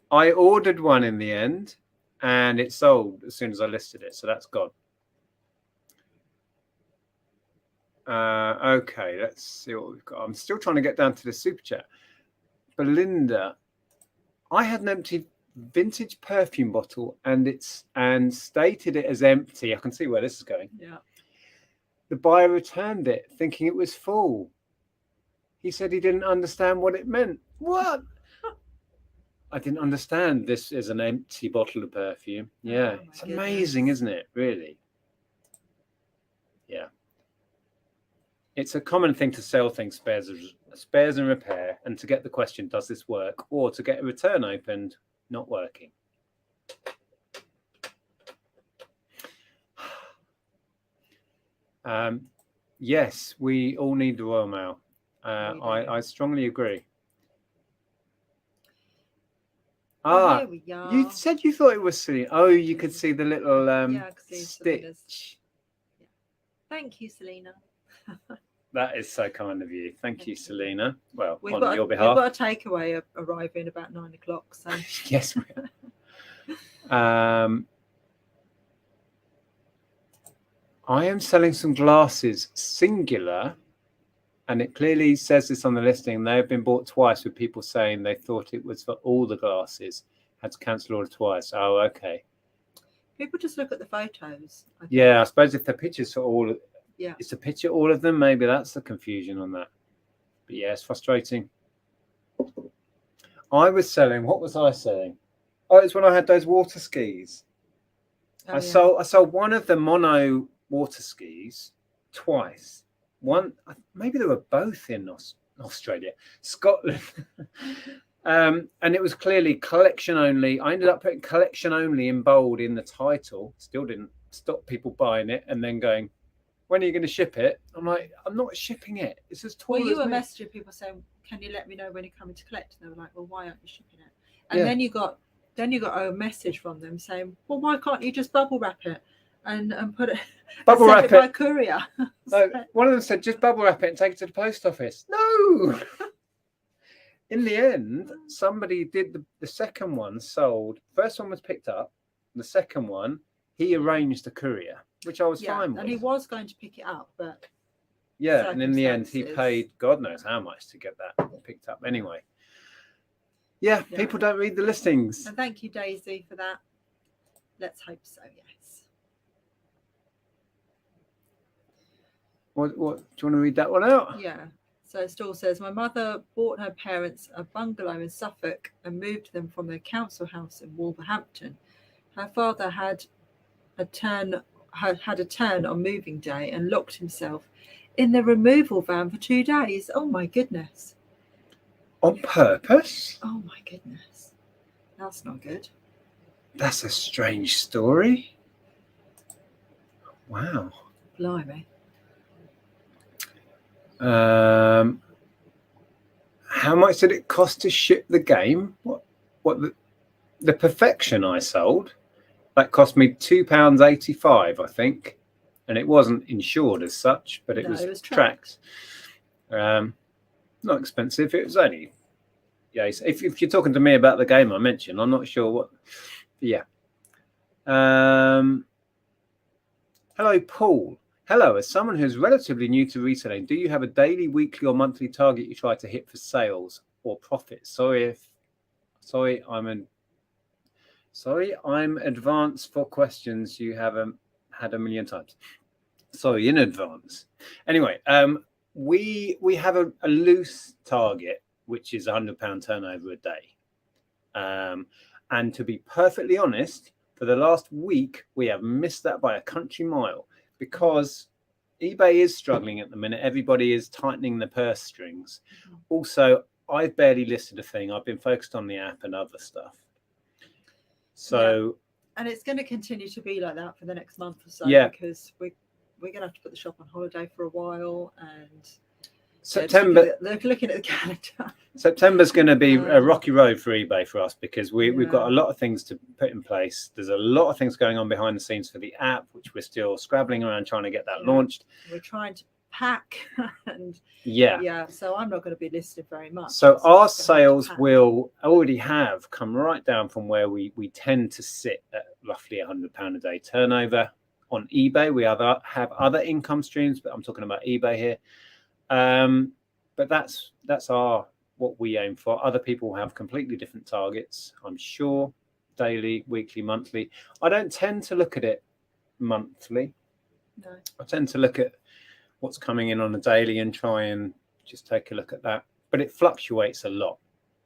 I ordered one in the end and it sold as soon as I listed it. So that's gone. Okay, let's see what we've got. I'm still trying to get down to the super chat. Belinda, I had an empty vintage perfume bottle and stated it as empty. I can see where this is going. Yeah. The buyer returned it thinking it was full. He said he didn't understand what it meant. What? I didn't understand. This is an empty bottle of perfume. Yeah. It's amazing, isn't it? Really? Yeah. It's a common thing to sell things spares and repair, and to get the question, does this work? Or to get a return opened, not working. Yes, we all need the Royal Mail. I strongly agree. Here we are. You said you thought it was Selena. Oh, you could see the little stitch. Thank you, Selena. That is so kind of you. Thank you, Selena. Well, on your behalf. We've got a takeaway arriving about 9 o'clock. So yes. I am selling some glasses, singular, and it clearly says this on the listing. They have been bought twice with people saying they thought it was for all the glasses. Had to cancel order twice. Oh, okay. People just look at the photos. I suppose if the pictures for all, it's a picture all of them. Maybe that's the confusion on that. But yeah, it's frustrating. I was selling. What was I selling? Oh, it's when I had those water skis. I sold one of the mono water skis twice one, maybe they were both in Australia, Scotland. And it was clearly collection only. I ended up putting collection only in bold in the title. Still didn't stop people buying it and then going, when are you going to ship it? I'm like, I'm not shipping it. It's as tall Well, you as were me. messaging people saying, "Can you let me know when you're coming to collect?" And they were like, "Well, why aren't you shipping it?" And then you got a message from them saying, "Well, why can't you just bubble wrap it and put it Bubble wrap by it. courier?" No, one of them said, just bubble wrap it and take it to the post office. No. In the end, somebody did the second one sold. First one was picked up. The second one, he arranged the courier, which I was fine with. And he was going to pick it up, but yeah, and in the end, he paid God knows how much to get that picked up. Anyway, yeah, people don't read the listings. And thank you, Daisy, for that. Let's hope so. Yes. What? Do you want to read that one out? Yeah. So Stall says, my mother bought her parents a bungalow in Suffolk and moved them from their council house in Wolverhampton. Her father had a turn on moving day and locked himself in the removal van for 2 days. Oh my goodness. On purpose? Oh my goodness. That's not good. That's a strange story. Wow. Blimey. How much did it cost to ship the game? What the Perfection I sold? That cost me £2.85, I think, and it wasn't insured as such, but it was tracked. Not expensive. It was only if you're talking to me about the game I mentioned, I'm not sure what. Yeah. Hello, Paul. Hello, as someone who's relatively new to reselling, do you have a daily, weekly, or monthly target you try to hit for sales or profit? Sorry, I'm advanced for questions you haven't had a million times. Sorry, in advance. Anyway, we have a loose target, which is £100 turnover a day. And to be perfectly honest, for the last week, we have missed that by a country mile. Because eBay is struggling at the minute. Everybody is tightening the purse strings. Also, I've barely listed a thing. I've been focused on the app and other stuff. So, and it's going to continue to be like that for the next month or so. Because we're going to have to put the shop on holiday for a while, and September. Looking at the calendar. September's going to be a rocky road for eBay for us because we've got a lot of things to put in place. There's a lot of things going on behind the scenes for the app, which we're still scrabbling around trying to get that launched. We're trying to pack and so I'm not going to be listed very much. So our sales will already have come right down from where we tend to sit at roughly £100 a day turnover on eBay. We have other income streams, but I'm talking about eBay here. But that's what we aim for. Other people have completely different targets, I'm sure, daily, weekly, monthly. I don't tend to look at it monthly. No. I tend to look at what's coming in on a daily and try and just take a look at that. But it fluctuates a lot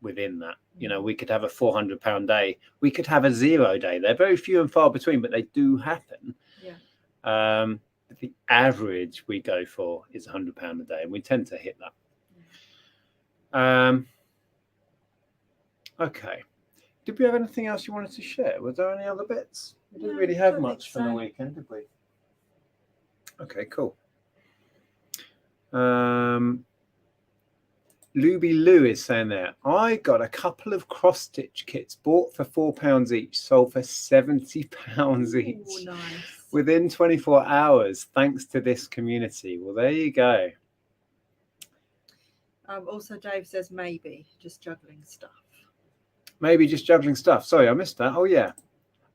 within that. You know, we could have a £400 day. We could have a 0 day. They're very few and far between, but they do happen. Yeah. The average we go for is £100 a day, and we tend to hit that. Okay. Did we have anything else you wanted to share? Was there any other bits? We didn't really have much from the weekend, did we? Okay, cool. Luby Lou is saying there, I got a couple of cross-stitch kits bought for £4 each, sold for £70 each. Nice. Within 24 hours, thanks to this community. Well, there you go. Also, Dave says maybe just juggling stuff. Maybe just juggling stuff. Sorry, I missed that. Oh, yeah.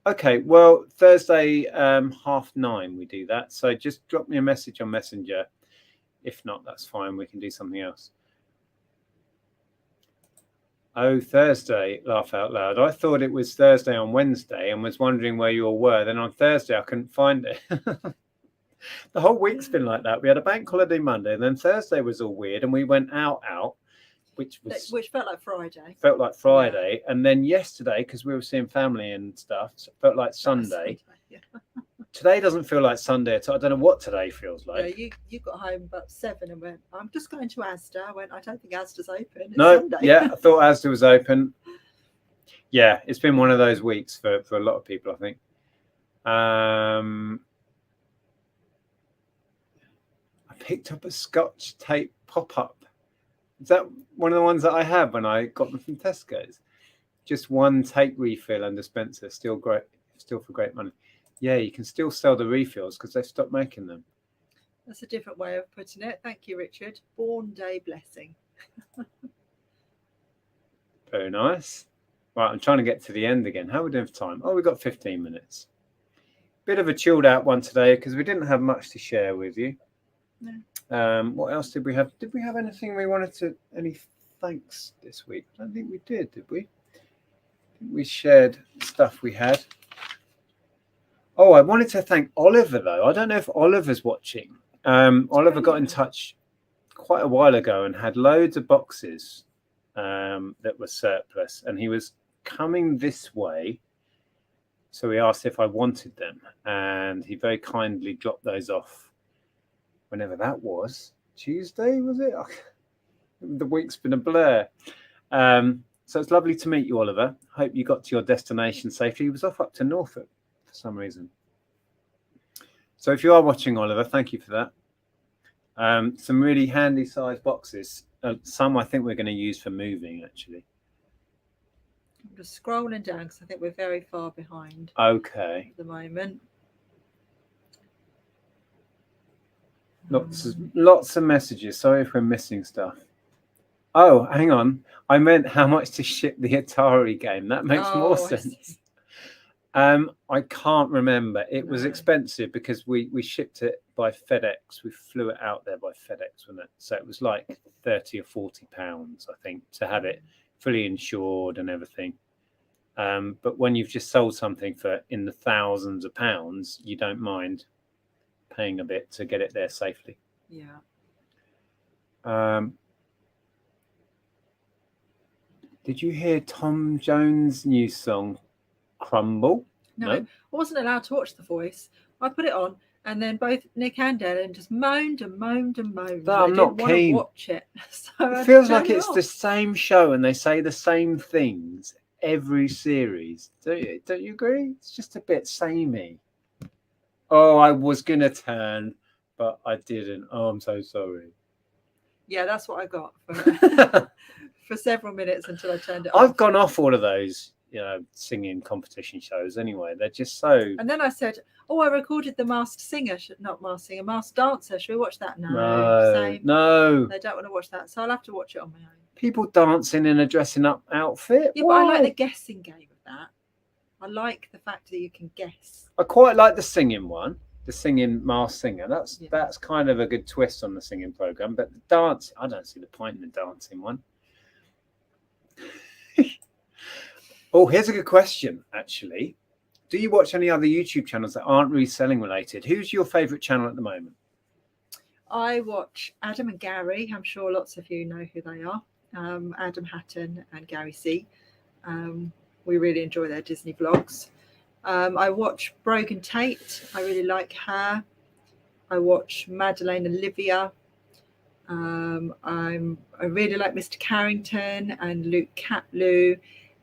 Okay, well, Thursday, 9:30, we do that. So just drop me a message on Messenger. If not, that's fine. We can do something else. Oh, Thursday, laugh out loud. I thought it was Thursday on Wednesday and was wondering where you all were. Then on Thursday, I couldn't find it. The whole week's been like that. We had a bank holiday Monday, and then Thursday was all weird, and we went out, which felt like Friday. Felt like Friday, and then yesterday, because we were seeing family and stuff, so it felt like Sunday. Today doesn't feel like Sunday at all. I don't know what today feels like. Yeah, you got home about 7 and went, I'm just going to Asda. I went, I don't think Asda's open. It's No, Sunday. yeah, I thought Asda was open. Yeah, it's been one of those weeks for a lot of people, I think. I picked up a Scotch tape pop-up. Is that one of the ones that I had when I got them from Tesco's? Just one tape refill and dispenser, still for great money. Yeah, you can still sell the refills because they've stopped making them. That's a different way of putting it. Thank you, Richard. Born day blessing. Very nice. Right, I'm trying to get to the end again. How are we doing for time? Oh, we've got 15 minutes. Bit of a chilled out one today because we didn't have much to share with you. No. What else did we have? Did we have anything we wanted to, any thanks this week? I don't think we did we? We shared stuff we had. Oh, I wanted to thank Oliver, though. I don't know if Oliver's watching. Oliver got in touch quite a while ago and had loads of boxes that were surplus, and he was coming this way. So he asked if I wanted them, and he very kindly dropped those off whenever that was. Tuesday, was it? The week's been a blur. So it's lovely to meet you, Oliver. Hope you got to your destination safely. He was off up to Norfolk for some reason. So if you are watching, Oliver, thank you for that. Some really handy sized boxes. Some I think we're going to use for moving, actually. I'm just scrolling down because I think we're very far behind. Okay. At the moment. Lots of messages. Sorry if we're missing stuff. Oh, hang on. I meant how much to ship the Atari game. That makes more sense. I can't remember. It was expensive because we shipped it by FedEx. We flew it out there by FedEx, wasn't it? So it was like 30 or 40 pounds, I think, to have it fully insured and everything. But when you've just sold something for in the thousands of pounds, you don't mind paying a bit to get it there safely. Yeah. Did you hear Tom Jones' new song, Crumble? No, I wasn't allowed to watch The Voice. I put it on, and then both Nick and Ellen just moaned and moaned and moaned. But I'm not keen. Want to watch it. So it feels like it's the same show, and they say the same things every series. Don't you agree? It's just a bit samey. Oh, I was gonna turn, but I didn't. Oh, I'm so sorry. Yeah, that's what I got for several minutes until I turned it off. I've gone off all of those, singing competition shows anyway. They're just so... And then I said, I recorded the Masked Singer, Masked Dancer. Should we watch that? No, same. No. They don't want to watch that, so I'll have to watch it on my own. People dancing in a dressing up outfit? Yeah, but I like the guessing game of that. I like the fact that you can guess. I quite like the singing one. The singing Masked Singer, that's kind of a good twist on the singing program. But the dance, I don't see the point in the dancing one. Oh, here's a good question, actually. Do you watch any other YouTube channels that aren't reselling related? Who's your favorite channel at the moment? I watch Adam and Gary. I'm sure lots of you know who they are. Adam Hatton and Gary C. We really enjoy their Disney vlogs. I watch Brogan Tate. I really like her. I watch Madeleine Olivia. I really like Mr. Carrington and Luke Catlew.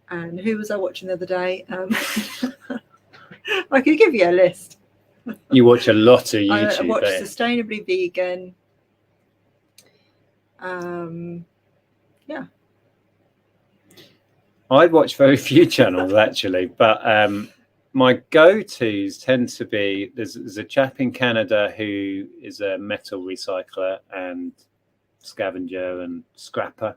And who was I watching the other day? I could give you a list. You watch a lot of YouTube. I watch Sustainably Vegan. Yeah. I watch very few channels actually, but my go-tos tend to be there's a chap in Canada who is a metal recycler and scavenger and scrapper.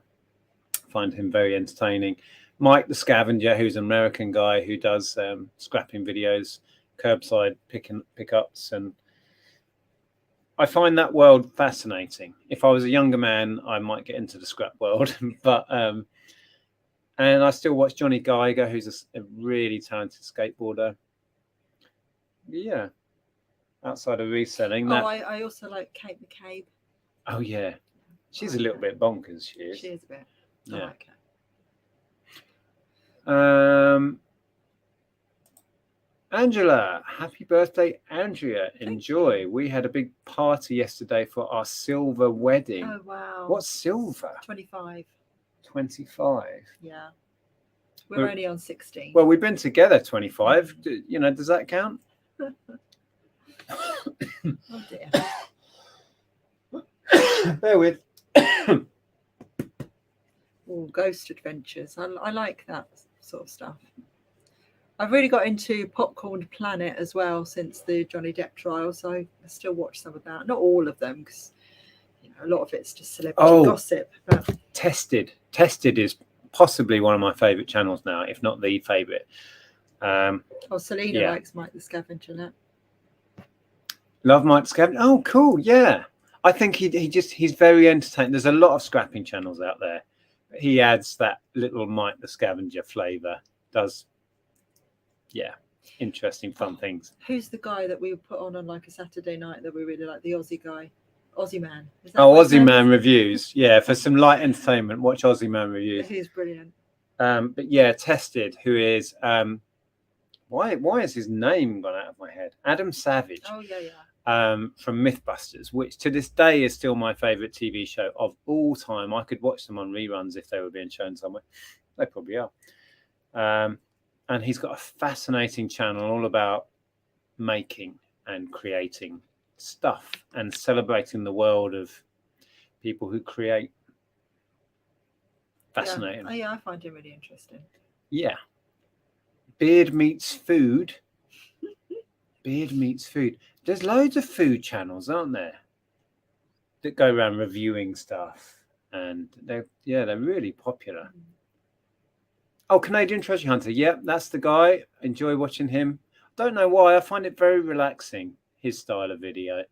I find him very entertaining. Mike the Scavenger, who's an American guy who does scrapping videos, curbside pickups, and I find that world fascinating. If I was a younger man, I might get into the scrap world, but and I still watch Johnny Geiger, who's a really talented skateboarder. Yeah, outside of reselling. I also like Kate McCabe. Oh yeah, she's a little bit bonkers. She is. She is a bit. Yeah. I like her. Angela, happy birthday, Andrea. Enjoy. We had a big party yesterday for our silver wedding. Oh wow. What's silver? 25. 25. Yeah. We're only on 16. Well, we've been together 25. You know, does that count? Oh dear. Bear with. Oh, ghost adventures. I like that sort of stuff. I've really got into Popcorn Planet as well since the Johnny Depp trial, so I still watch some of that. Not all of them, because a lot of it's just celebrity gossip. But Tested is possibly one of my favourite channels now, if not the favourite. Selena likes Mike the Scavenger. Love Mike the Scavenger. Oh, cool. Yeah, I think he's very entertaining. There's a lot of scrapping channels out there. He adds that little Mike the Scavenger flavour. Does. Yeah, interesting, fun things. Who's the guy that we put on like a Saturday night that we really like? The Aussie guy, Aussie Man. Aussie Man Reviews. Yeah, for some light entertainment, watch Aussie Man Reviews. He's brilliant. But yeah, Tested, who is why is his name gone out of my head? Adam Savage. Oh yeah. From Mythbusters, which to this day is still my favourite TV show of all time. I could watch them on reruns if they were being shown somewhere. They probably are. And he's got a fascinating channel all about making and creating stuff and celebrating the world of people who create. Fascinating. Yeah, I find him really interesting. Yeah. Beard Meets Food. Beard Meets Food. There's loads of food channels, aren't there, that go around reviewing stuff, and they're really popular. Oh, Canadian Treasure Hunter. Yeah, that's the guy. Enjoy watching him. Don't know why. I find it very relaxing, his style of video.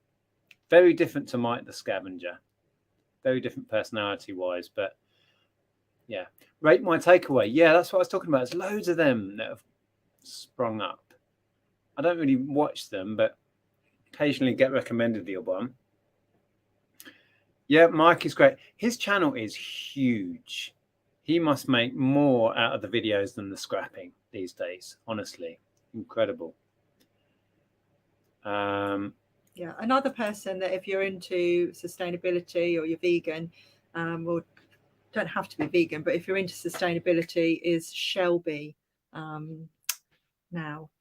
Very different to Mike the Scavenger. Very different personality-wise, but yeah. Rate My Takeaway. Yeah, that's what I was talking about. There's loads of them that have sprung up. I don't really watch them, but occasionally get recommended the odd one. Yeah, Mike is great. His channel is huge. He must make more out of the videos than the scrapping these days. Honestly, incredible. Yeah, another person that if you're into sustainability or you're vegan, or don't have to be vegan, but if you're into sustainability, is Shelby. Now,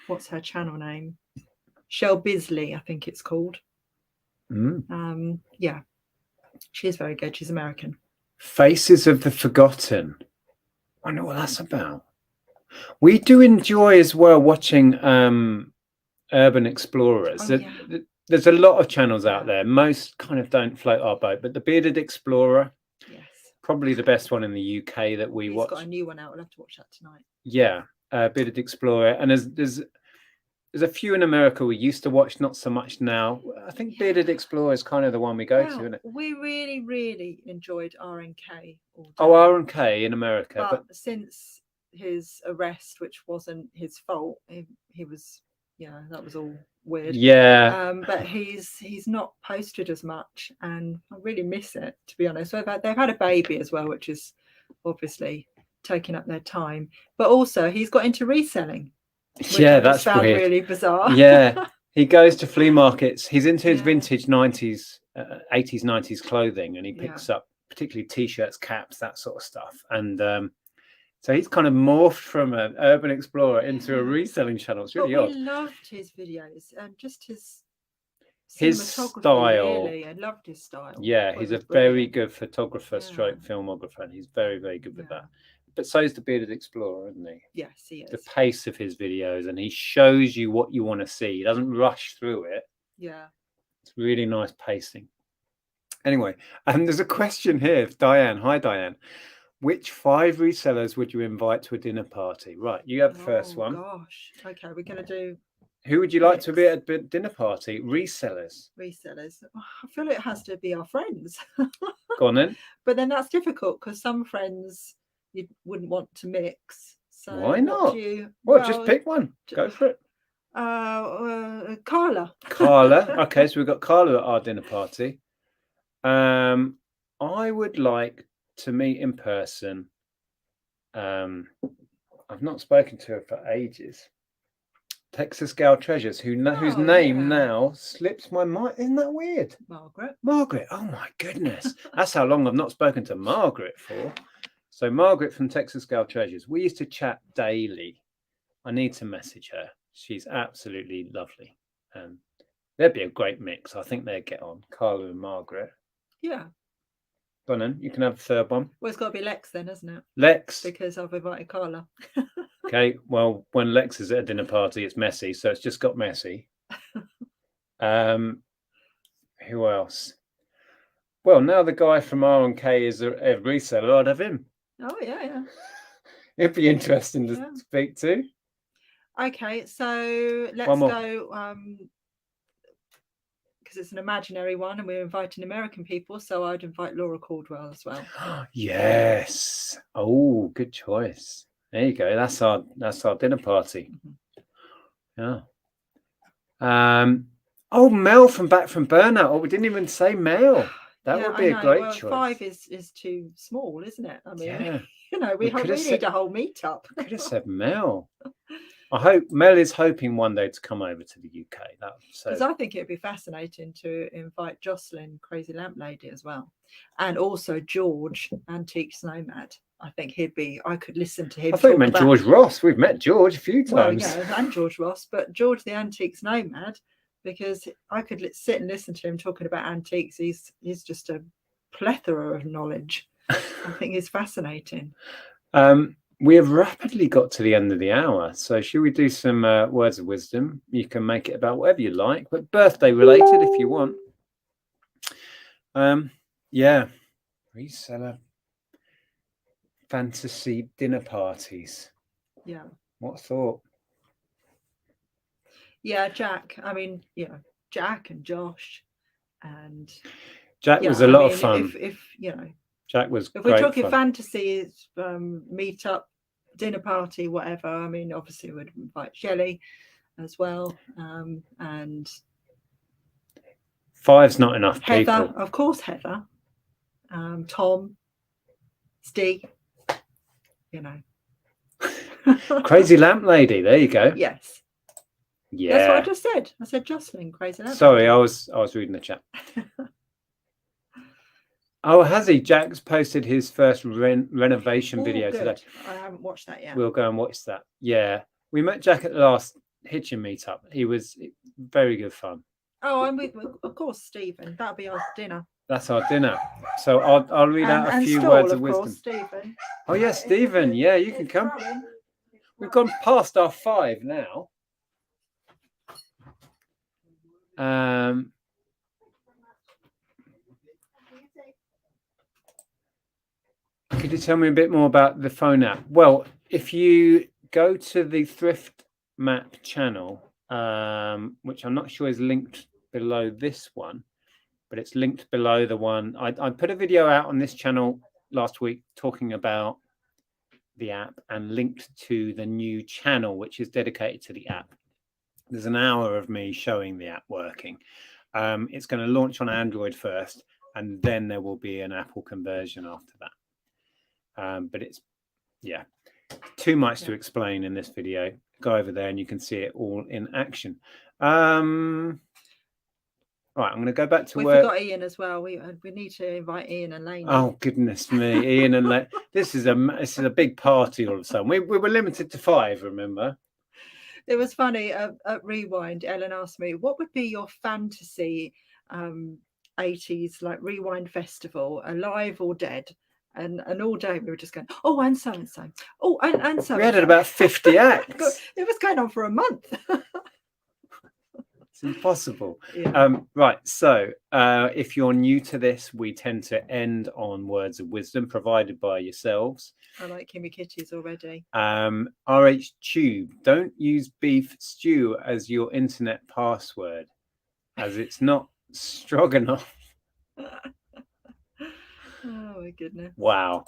what's her channel name? Shel Bisley, I think it's called. Yeah, she's very good. She's American. Faces of the Forgotten. I know what that's about. We do enjoy as well watching urban explorers. There's a lot of channels out there. Most kind of don't float our boat, but the Bearded Explorer, yes, probably the best one in the UK that we watch. He's got a new one out. We'll have to watch that tonight. Yeah, Bearded Explorer, and there's a few in America we used to watch, not so much now. I think Bearded Explorer is kind of the one we go to, isn't it? We really, really enjoyed RNK. RNK in America. But since his arrest, which wasn't his fault, he was, that was all weird. Yeah. But he's not posted as much, and I really miss it, to be honest. So they've had a baby as well, which is obviously taking up their time. But also, he's got into reselling. That's weird. Really bizarre. Yeah, he goes to flea markets. He's into his vintage 90s, 80s, 90s clothing, and he picks up particularly t-shirts, caps, that sort of stuff. And so he's kind of morphed from an urban explorer into a reselling channel. It's really odd. I loved his videos and just his style. Really, I loved his style. Yeah, he's a very good photographer, stroke filmographer, and he's very, very good with that. But so is the Bearded Explorer, isn't he? Yes, he is. The pace of his videos, and he shows you what you want to see. He doesn't rush through it. Yeah. It's really nice pacing. Anyway, there's a question here. Diane. Hi, Diane. Which 5 resellers would you invite to a dinner party? Right, you have the first one. Oh, gosh. Okay, we're going to do... Who would you like to be at a dinner party? Resellers. Resellers. I feel it has to be our friends. Go on then. But then that's difficult because some friends... you wouldn't want to mix. So why not? Well, just pick one. Go for it. Carla. Okay, so we've got Carla at our dinner party. I would like to meet in person. I've not spoken to her for ages. Texas Gal Treasures, whose name now slips my mind. Isn't that weird? Margaret. Oh my goodness. That's how long I've not spoken to Margaret for. So Margaret from Texas Gal Treasures. We used to chat daily. I need to message her. She's absolutely lovely. There'd be a great mix. I think they'd get on. Carla and Margaret. Yeah. Go on then. You can have the third one. Well, it's got to be Lex then, hasn't it? Lex. Because I've invited Carla. Okay. Well, when Lex is at a dinner party, it's messy. So it's just got messy. Who else? Well, now the guy from R&K is a reseller. I'd have him. Oh, yeah. It'd be interesting to speak to. Okay, so let's go, because it's an imaginary one and we're inviting American people, so I'd invite Laura Caldwell as well. Yes. Oh, good choice. There you go. That's our dinner party. Yeah. Oh, Mel from Back from Burnout. Oh, we didn't even say Mel. That would be a great choice. 5 is too small, isn't it? I mean, we need a whole meetup. Could have said Mel. I hope Mel is hoping one day to come over to the UK. Because I think it'd be fascinating to invite Jocelyn, Crazy Lamp Lady, as well, and also George, Antiques Nomad. I think I could listen to him. I thought you meant George Ross. We've met George a few times. Well, yeah, and George Ross, but George the Antiques Nomad, because I could sit and listen to him talking about antiques. He's just a plethora of knowledge. I think it's fascinating. We have rapidly got to the end of the hour, so should we do some words of wisdom? You can make it about whatever you like, but birthday related if you want. Reseller fantasy dinner parties. Yeah. What thought? Yeah, Jack. I mean, Jack and Josh, and Jack was a lot of fun. If Jack was. If we're talking fantasy, meetup, dinner party, whatever. I mean, obviously, we'd invite Shelley as well, and 5's not enough. Heather, people. Of course, Heather, Tom, Steve. Crazy Lamp Lady. There you go. Yes. Yeah. That's what I just said. I said Jocelyn, Crazy Lamp. Sorry, I was reading the chat. Oh, has he? Jack's posted his first renovation video today. I haven't watched that yet. We'll go and watch that. Yeah. We met Jack at the last Hitchin meetup. He was very good fun. Oh, and of course, Stephen. That'll be our dinner. That's our dinner. So I'll read out a few words of wisdom. Course, Stephen. Oh, yeah, Stephen. Yeah, you can come. We've gone past our 5 now. Could you tell me a bit more about the phone app? Well, if you go to the Thrift Map channel, which I'm not sure is linked below this one, but it's linked below the one. I put a video out on this channel last week talking about the app and linked to the new channel, which is dedicated to the app. There's an hour of me showing the app working. It's going to launch on Android first, and then there will be an Apple conversion after that. But it's, too much to explain in this video. Go over there and you can see it all in action. Right, I'm going to go back to we forgot Ian as well. We need to invite Ian and Lane. Oh goodness me, Ian and Lane. This is a big party all of a sudden. We were limited to 5. Remember? It was funny at Rewind. Ellen asked me, "What would be your fantasy 80s like Rewind festival, alive or dead?" And all day we were just going, "Oh, and so and so. Oh, and so." We had about 50 acts. It was going on for a month. It's impossible. Yeah. Right. So if you're new to this, we tend to end on words of wisdom provided by yourselves. I like Kimmy Kitties already. RH Tube, don't use beef stew as your internet password, as it's not stroganoff. Oh my goodness. Wow.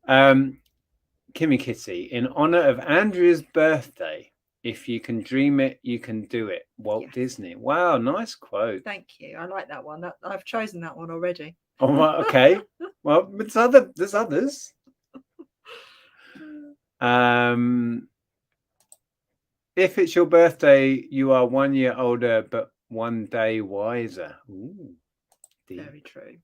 Kimmy Kitty, in honor of Andrea's birthday, if you can dream it, you can do it. Walt Disney. Wow, nice quote. Thank you. I like that one. I've chosen that one already. Oh, right, okay. Well, there's others. If it's your birthday, you are 1 year older, but 1 day wiser. Ooh, deep. Very true.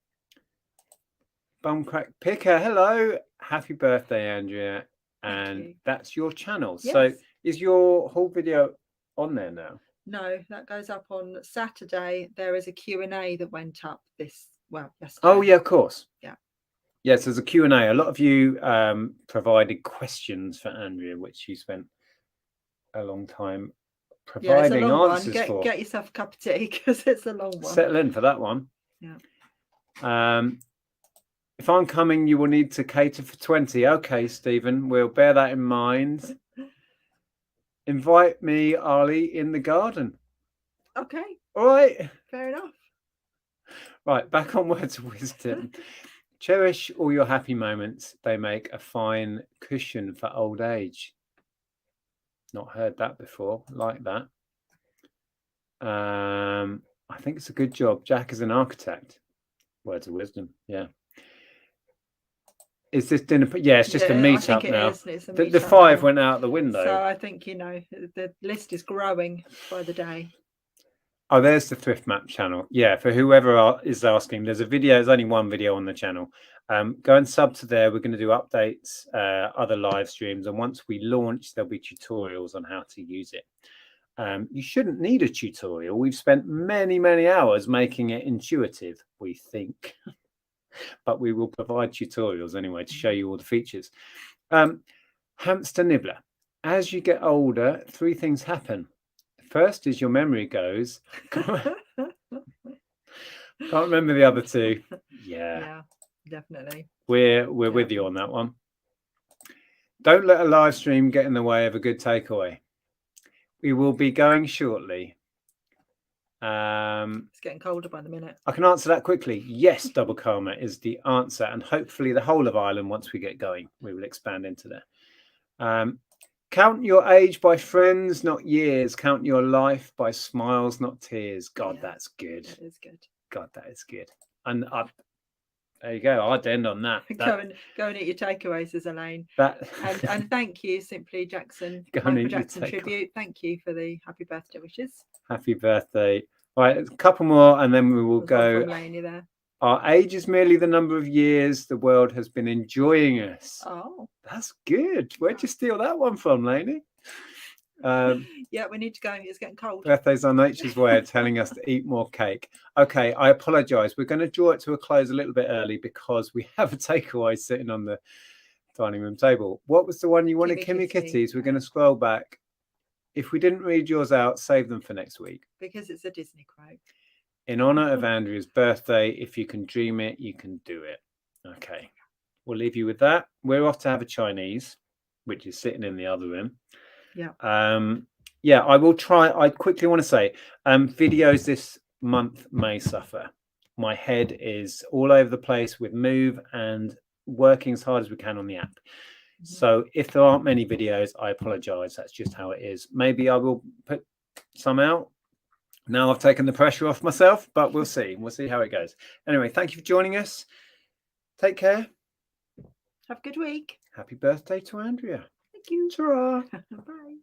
Bumcrack Picker, hello. Happy birthday, Andrea. Thank And you. that's your channel. Yes. So is your whole video on there now? No, that goes up on Saturday. There is a Q&A that went up yesterday. Oh, yeah, of course. Yeah. Yes, there's a Q&A. A lot of you provided questions for Andrea, which she spent a long time providing it's a long answers one. for. Get yourself a cup of tea because it's a long one. Settle in for that one. Yeah. If I'm coming, you will need to cater for 20. Okay, Stephen, we'll bear that in mind. Invite me, Ali, in the garden. Okay. All right. Fair enough. Right, back on words of wisdom. Cherish all your happy moments. They make a fine cushion for old age. Not heard that before. Like that. I think it's a good job. Jack is an architect. Words of wisdom. Yeah. Is this dinner? Yeah, it's just a meetup now. It's a the 5 now. went out the window. So I think, the list is growing by the day. Oh, there's the Thrift Map channel. Yeah, for whoever is asking, there's a video. There's only one video on the channel. Go and sub to there. We're going to do updates, other live streams. And once we launch, there'll be tutorials on how to use it. You shouldn't need a tutorial. We've spent many, many hours making it intuitive, we think. But we will provide tutorials anyway to show you all the features. Hamster Nibbler. As you get older, 3 things happen. First is your memory goes. Can't remember the other 2. Yeah, definitely. We're with you on that one. Don't let a live stream get in the way of a good takeaway. We will be going shortly. It's getting colder by the minute. I can answer that quickly. Yes, Double Karma is the answer, and hopefully the whole of Ireland once we get going. We will expand into there. Count your age by friends, not years. Count your life by smiles, not tears. God, that's good. That is good. God, that is good. And there you go. I'd end on that. Go and eat your takeaways, as Elaine. And thank you, Simply Jackson. Michael Jackson tribute. Thank you for the happy birthday wishes. Happy birthday. All right, a couple more, and then we will go. There. Our age is merely the number of years the world has been enjoying us. Oh, that's good. Where'd you steal that one from, Lainey? Yeah, we need to go. It's getting cold. Birthdays are nature's way of telling us to eat more cake. Okay, I apologize. We're going to draw it to a close a little bit early because we have a takeaway sitting on the dining room table. What was the one you wanted? Kimmy Kitties. We're going to scroll back. If we didn't read yours out, save them for next week. Because it's a Disney quote. In honor of Andrea's birthday, if you can dream it, you can do it. Okay, we'll leave you with that. We're off to have a Chinese, which is sitting in the other room. Yeah. Yeah, I will try. I quickly want to say, videos this month may suffer. My head is all over the place with Move and working as hard as we can on the app. So if there aren't many videos, I apologize. That's just how it is. Maybe I will put some out. Now I've taken the pressure off myself, but we'll see. We'll see how it goes. Anyway, thank you for joining us. Take care. Have a good week. Happy birthday to Andrea. Thank you. Ta-ra. Bye.